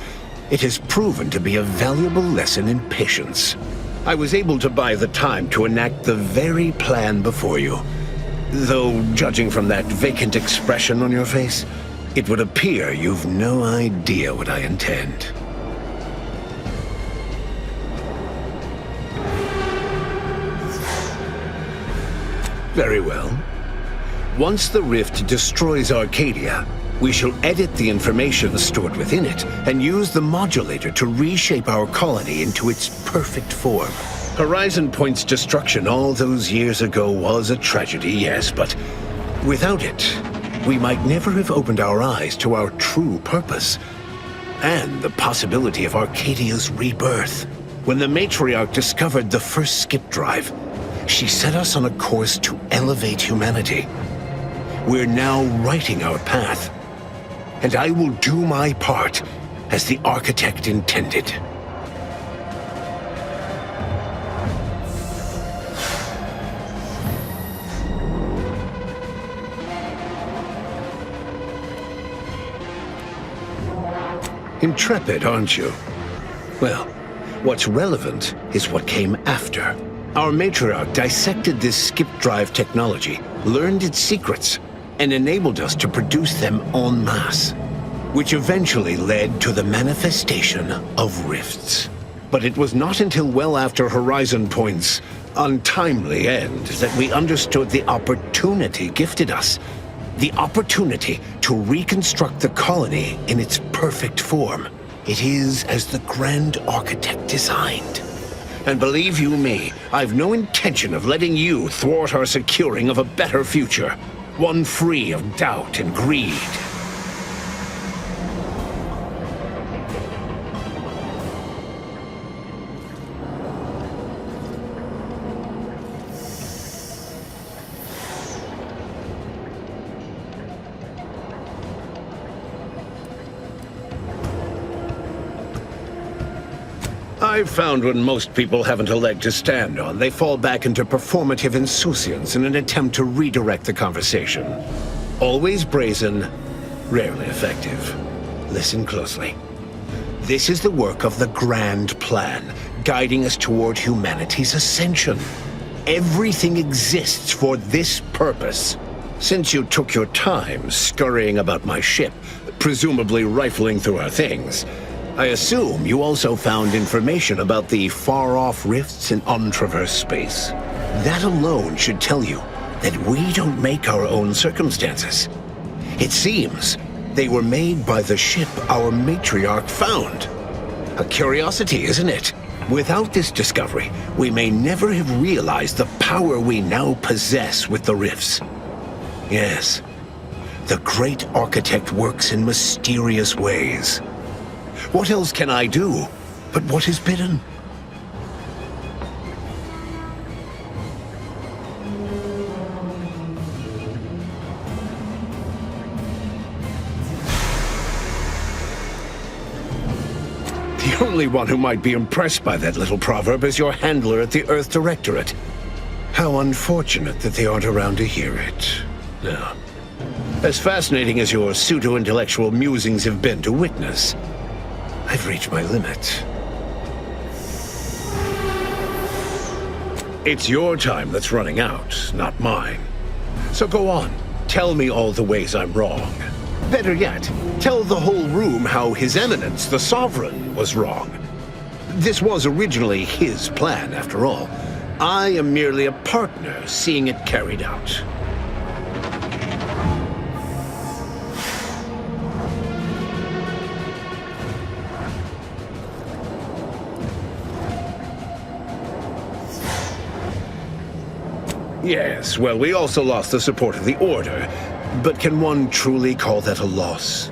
it has proven to be a valuable lesson in patience. I was able to buy the time to enact the very plan before you. Though, judging from that vacant expression on your face, it would appear you've no idea what I intend. Very well. Once the rift destroys Arcadia, we shall edit the information stored within it and use the modulator to reshape our colony into its perfect form. Horizon Point's destruction all those years ago was a tragedy, yes, but without it, we might never have opened our eyes to our true purpose and the possibility of Arcadia's rebirth. When the matriarch discovered the first skip drive, she set us on a course to elevate humanity. We're now writing our path, and I will do my part as the architect intended. Intrepid, aren't you? Well, what's relevant is what came after. Our matriarch dissected this skip drive technology, learned its secrets, and enabled us to produce them en masse, which eventually led to the manifestation of rifts. But it was not until well after Horizon Point's untimely end that we understood the opportunity gifted us. The opportunity to reconstruct the colony in its perfect form. It is as the Grand Architect designed. And believe you me, I've no intention of letting you thwart our securing of a better future. One free of doubt and greed. I've found when most people haven't a leg to stand on, they fall back into performative insouciance in an attempt to redirect the conversation. Always brazen, rarely effective. Listen closely. This is the work of the Grand Plan, guiding us toward humanity's ascension. Everything exists for this purpose. Since you took your time scurrying about my ship, presumably rifling through our things, I assume you also found information about the far-off rifts in untraversed space. That alone should tell you that we don't make our own circumstances. It seems they were made by the ship our matriarch found. A curiosity, isn't it? Without this discovery, we may never have realized the power we now possess with the rifts. Yes, the Great Architect works in mysterious ways. What else can I do but what is bidden? The only one who might be impressed by that little proverb is your handler at the Earth Directorate. How unfortunate that they aren't around to hear it. Now, as fascinating as your pseudo-intellectual musings have been to witness, I've reached my limit. It's your time that's running out, not mine. So go on, tell me all the ways I'm wrong. Better yet, tell the whole room how His Eminence, the Sovereign, was wrong. This was originally his plan, after all. I am merely a partner seeing it carried out. Yes, well, we also lost the support of the Order, but can one truly call that a loss?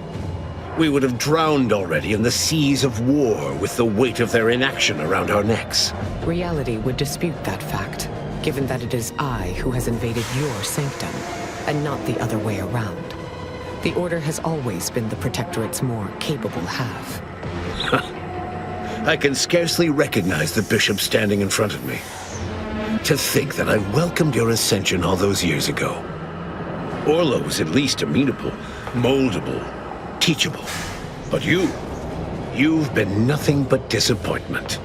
We would have drowned already in the seas of war with the weight of their inaction around our necks. Reality would dispute that fact, given that it is I who has invaded your sanctum, and not the other way around. The Order has always been the Protectorate's more capable half. I can scarcely recognize the Bishop standing in front of me. To think that I welcomed your ascension all those years ago. Orlo was at least amenable, moldable, teachable. But you've been nothing but disappointment.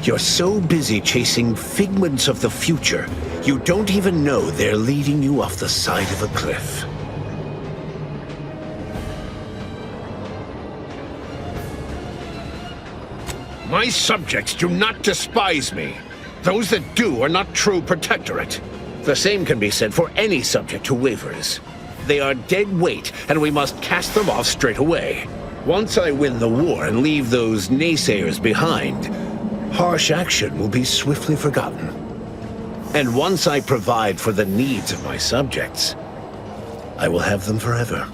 You're so busy chasing figments of the future, you don't even know they're leading you off the side of a cliff. My subjects do not despise me. Those that do are not true Protectorate. The same can be said for any subject who wavers. They are dead weight, and we must cast them off straight away. Once I win the war and leave those naysayers behind, harsh action will be swiftly forgotten. And once I provide for the needs of my subjects, I will have them forever.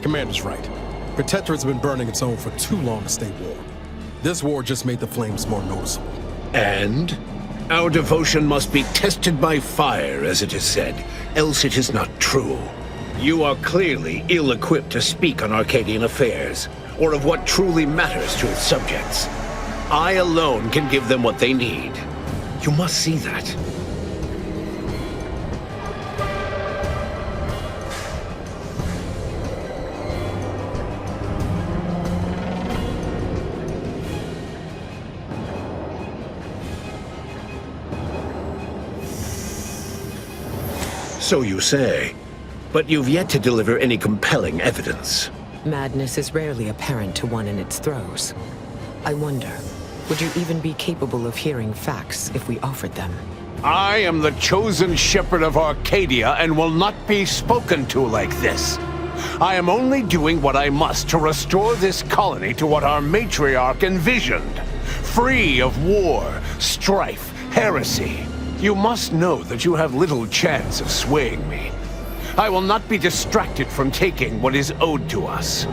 Commander's right. Protectorate's been burning its own for too long to stay warm. This war just made the flames more noticeable. And? Our devotion must be tested by fire, as it is said, else it is not true. You are clearly ill-equipped to speak on Arcadian affairs, or of what truly matters to its subjects. I alone can give them what they need. You must see that. So you say, but you've yet to deliver any compelling evidence. Madness is rarely apparent to one in its throes. I wonder, would you even be capable of hearing facts if we offered them? I am the chosen shepherd of Arcadia and will not be spoken to like this. I am only doing what I must to restore this colony to what our matriarch envisioned. Free of war, strife, heresy. You must know that you have little chance of swaying me. I will not be distracted from taking what is owed to us.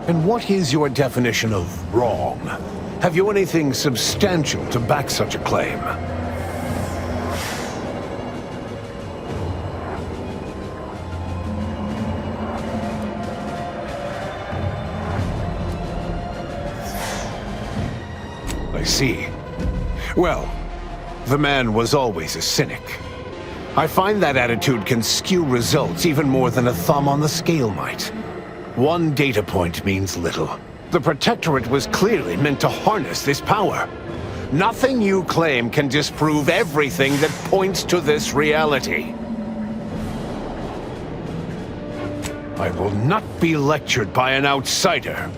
And what is your definition of wrong? Have you anything substantial to back such a claim? I see. Well, the man was always a cynic. I find that attitude can skew results even more than a thumb on the scale might. One data point means little. The Protectorate was clearly meant to harness this power. Nothing you claim can disprove everything that points to this reality. I will not be lectured by an outsider.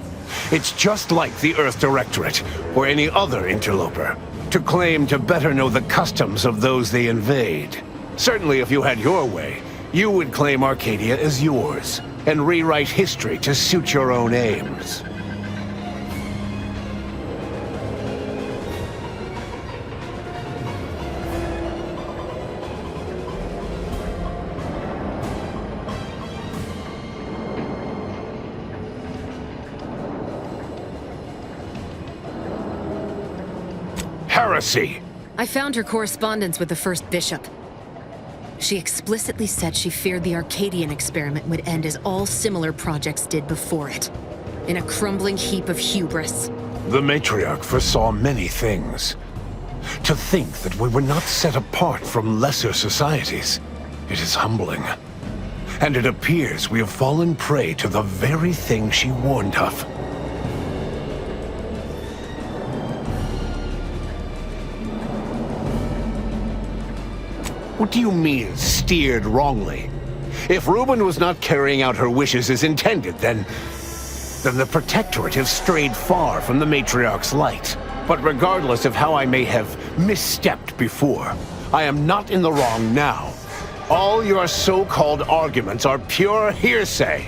It's just like the Earth Directorate, or any other interloper, to claim to better know the customs of those they invade. Certainly if you had your way, you would claim Arcadia as yours, and rewrite history to suit your own aims. Heresy! I found her correspondence with the First Bishop. She explicitly said she feared the Arcadian experiment would end as all similar projects did before it, in a crumbling heap of hubris. The Matriarch foresaw many things. To think that we were not set apart from lesser societies, it is humbling. And it appears we have fallen prey to the very thing she warned of. What do you mean, steered wrongly? If Reuben was not carrying out her wishes as intended, then the Protectorate has strayed far from the Matriarch's light. But regardless of how I may have misstepped before, I am not in the wrong now. All your so-called arguments are pure hearsay.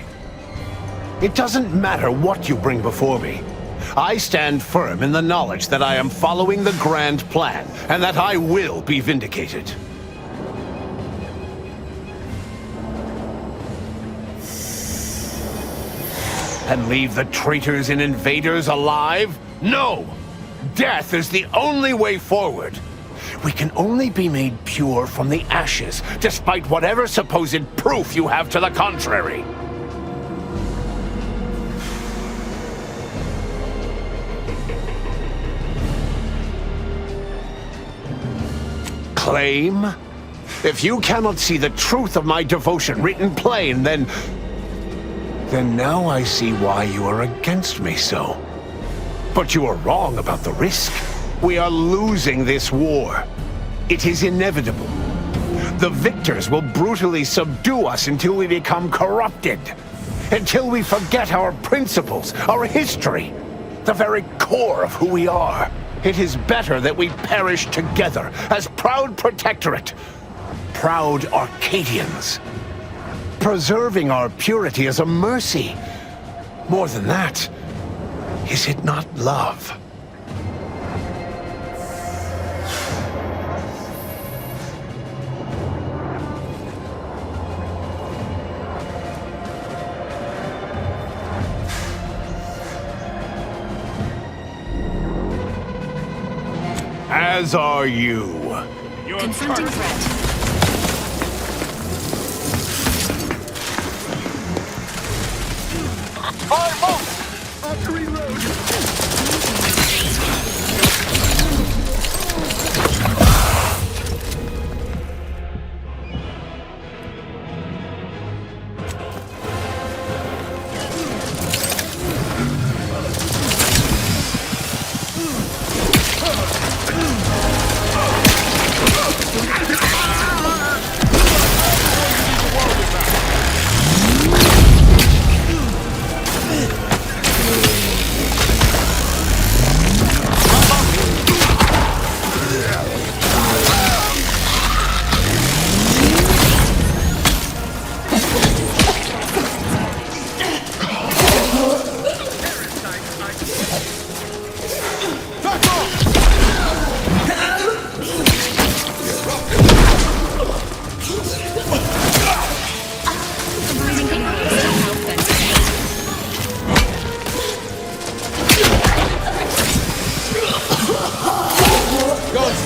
It doesn't matter what you bring before me. I stand firm in the knowledge that I am following the grand plan, and that I will be vindicated. And leave the traitors and invaders alive? No! Death is the only way forward. We can only be made pure from the ashes, despite whatever supposed proof you have to the contrary. Claim? If you cannot see the truth of my devotion written plain, then now I see why you are against me so. But you are wrong about the risk. We are losing this war. It is inevitable. The victors will brutally subdue us until we become corrupted. until we forget our principles, our history, the very core of who we are. It is better that we perish together as proud Protectorate, proud Arcadians. Preserving our purity is a mercy. More than that, is it not love? As are you. Confronting threat. Fire, move! Off to reload!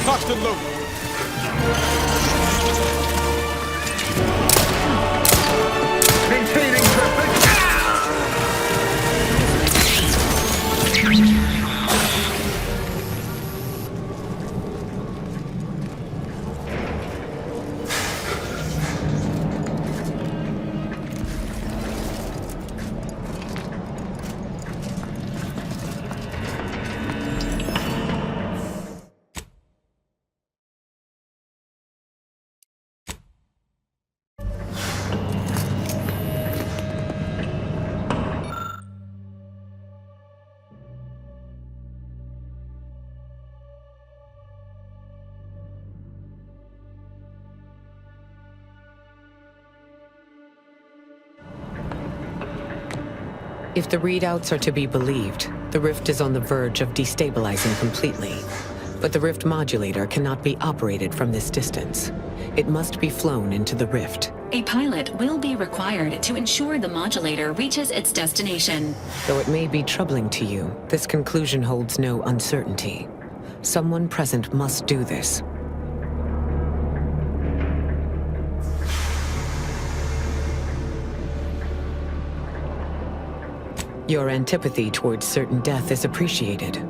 Locked and loaded. Maintaining traffic. If the readouts are to be believed, the rift is on the verge of destabilizing completely. But the rift modulator cannot be operated from this distance. It must be flown into the rift. A pilot will be required to ensure the modulator reaches its destination. Though it may be troubling to you, this conclusion holds no uncertainty. Someone present must do this. Your antipathy towards certain death is appreciated.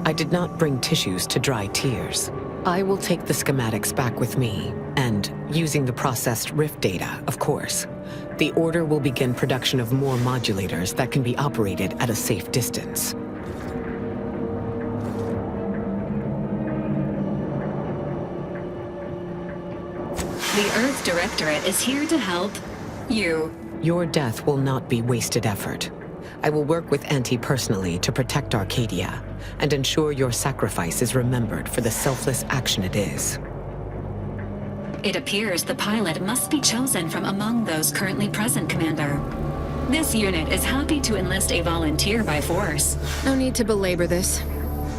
I did not bring tissues to dry tears. I will take the schematics back with me, and, using the processed rift data, of course, the Order will begin production of more modulators that can be operated at a safe distance. The Earth Directorate is here to help you. Your death will not be wasted effort. I will work with Auntie personally to protect Arcadia, and ensure your sacrifice is remembered for the selfless action it is. It appears the pilot must be chosen from among those currently present, Commander. This unit is happy to enlist a volunteer by force. No need to belabor this.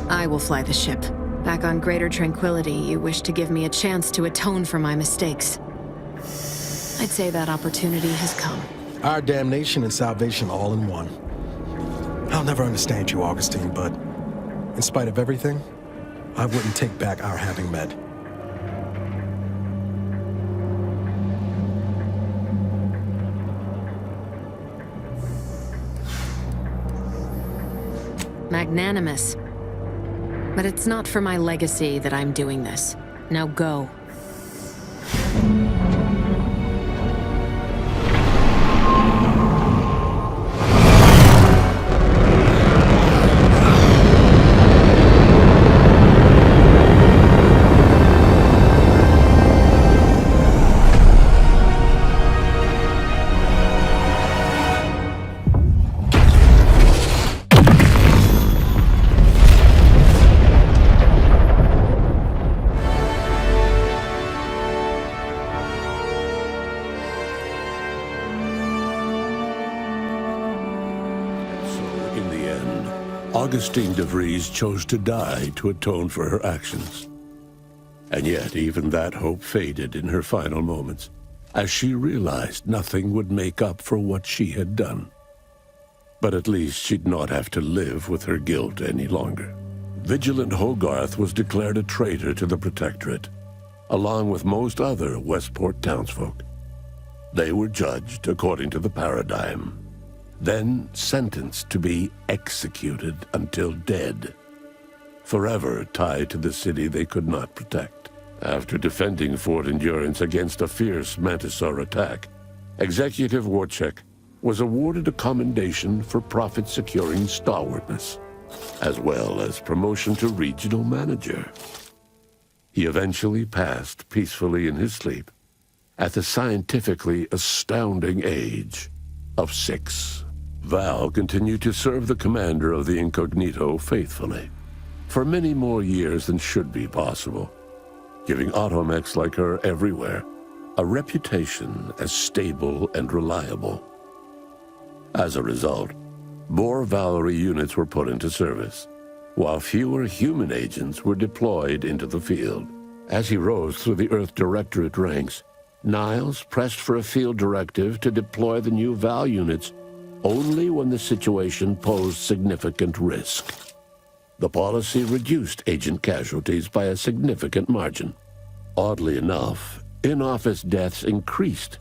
I will fly the ship. Back on Greater Tranquility, you wish to give me a chance to atone for my mistakes. I'd say that opportunity has come. Our damnation and salvation all in one. I'll never understand you, Augustine, but in spite of everything, I wouldn't take back our having met. Magnanimous. But it's not for my legacy that I'm doing this. Now go. Augustine de Vries chose to die to atone for her actions. And yet, even that hope faded in her final moments, as she realized nothing would make up for what she had done. But at least she'd not have to live with her guilt any longer. Vigilant Hogarth was declared a traitor to the Protectorate, along with most other Westport townsfolk. They were judged according to the paradigm, then sentenced to be executed until dead, forever tied to the city they could not protect. After defending Fort Endurance against a fierce Mantisaur attack, Executive Warchek was awarded a commendation for profit-securing stalwartness, as well as promotion to regional manager. He eventually passed peacefully in his sleep at the scientifically astounding age of 6. Val continued to serve the commander of the Incognito faithfully for many more years than should be possible, giving automechs like her everywhere a reputation as stable and reliable. As a result, more Valerie units were put into service, while fewer human agents were deployed into the field. As he rose through the Earth Directorate ranks, Niles pressed for a field directive to deploy the new Val units only when the situation posed significant risk. The policy reduced agent casualties by a significant margin. Oddly enough, in-office deaths increased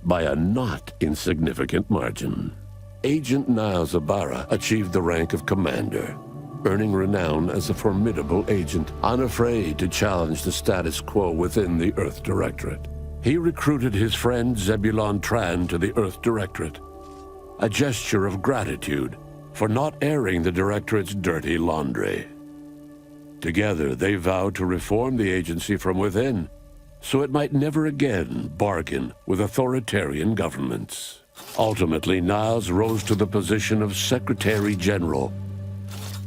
by a not insignificant margin. Agent Niles Ibarra achieved the rank of commander, earning renown as a formidable agent, unafraid to challenge the status quo within the Earth Directorate. He recruited his friend Zebulon Tran to the Earth Directorate, a gesture of gratitude for not airing the Directorate's dirty laundry. Together, they vowed to reform the agency from within, so it might never again bargain with authoritarian governments. Ultimately, Niles rose to the position of Secretary General.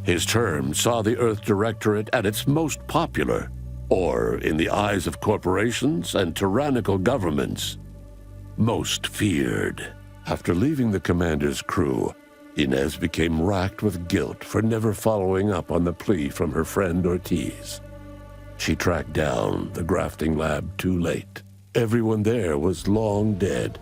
His term saw the Earth Directorate at its most popular, or, in the eyes of corporations and tyrannical governments, most feared. After leaving the commander's crew, Inez became racked with guilt for never following up on the plea from her friend Ortiz. She tracked down the grafting lab too late. Everyone there was long dead.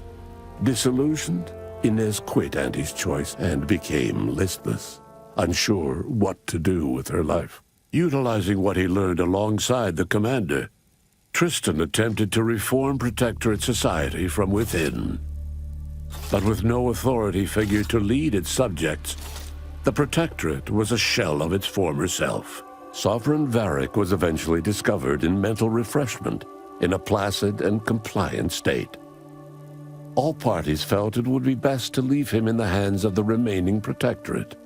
Disillusioned, Inez quit Andy's choice and became listless, unsure what to do with her life. Utilizing what he learned alongside the commander, Tristan attempted to reform Protectorate society from within. But with no authority figure to lead its subjects, the Protectorate was a shell of its former self. Sovereign Varric was eventually discovered in mental refreshment in a placid and compliant state. All parties felt it would be best to leave him in the hands of the remaining Protectorate,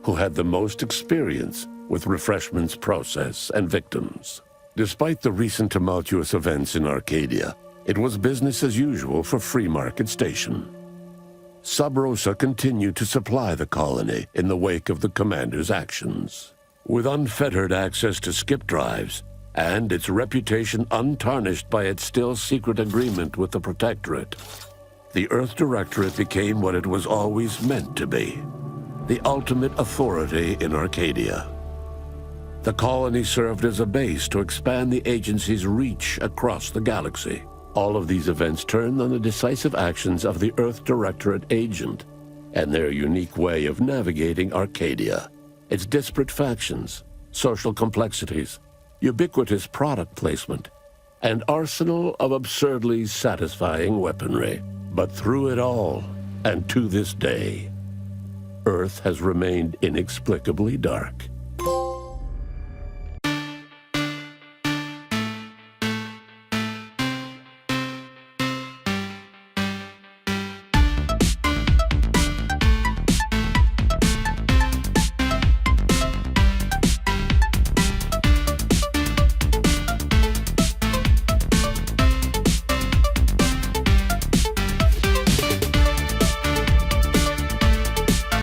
who had the most experience with refreshment's process and victims. Despite the recent tumultuous events in Arcadia, it was business as usual for Free Market Station. Sub Rosa continued to supply the colony in the wake of the commander's actions. With unfettered access to skip drives, and its reputation untarnished by its still secret agreement with the Protectorate, the Earth Directorate became what it was always meant to be, the ultimate authority in Arcadia. The colony served as a base to expand the agency's reach across the galaxy. All of these events turned on the decisive actions of the Earth Directorate agent and their unique way of navigating Arcadia, its disparate factions, social complexities, ubiquitous product placement, and arsenal of absurdly satisfying weaponry. But through it all, and to this day, Earth has remained inexplicably dark.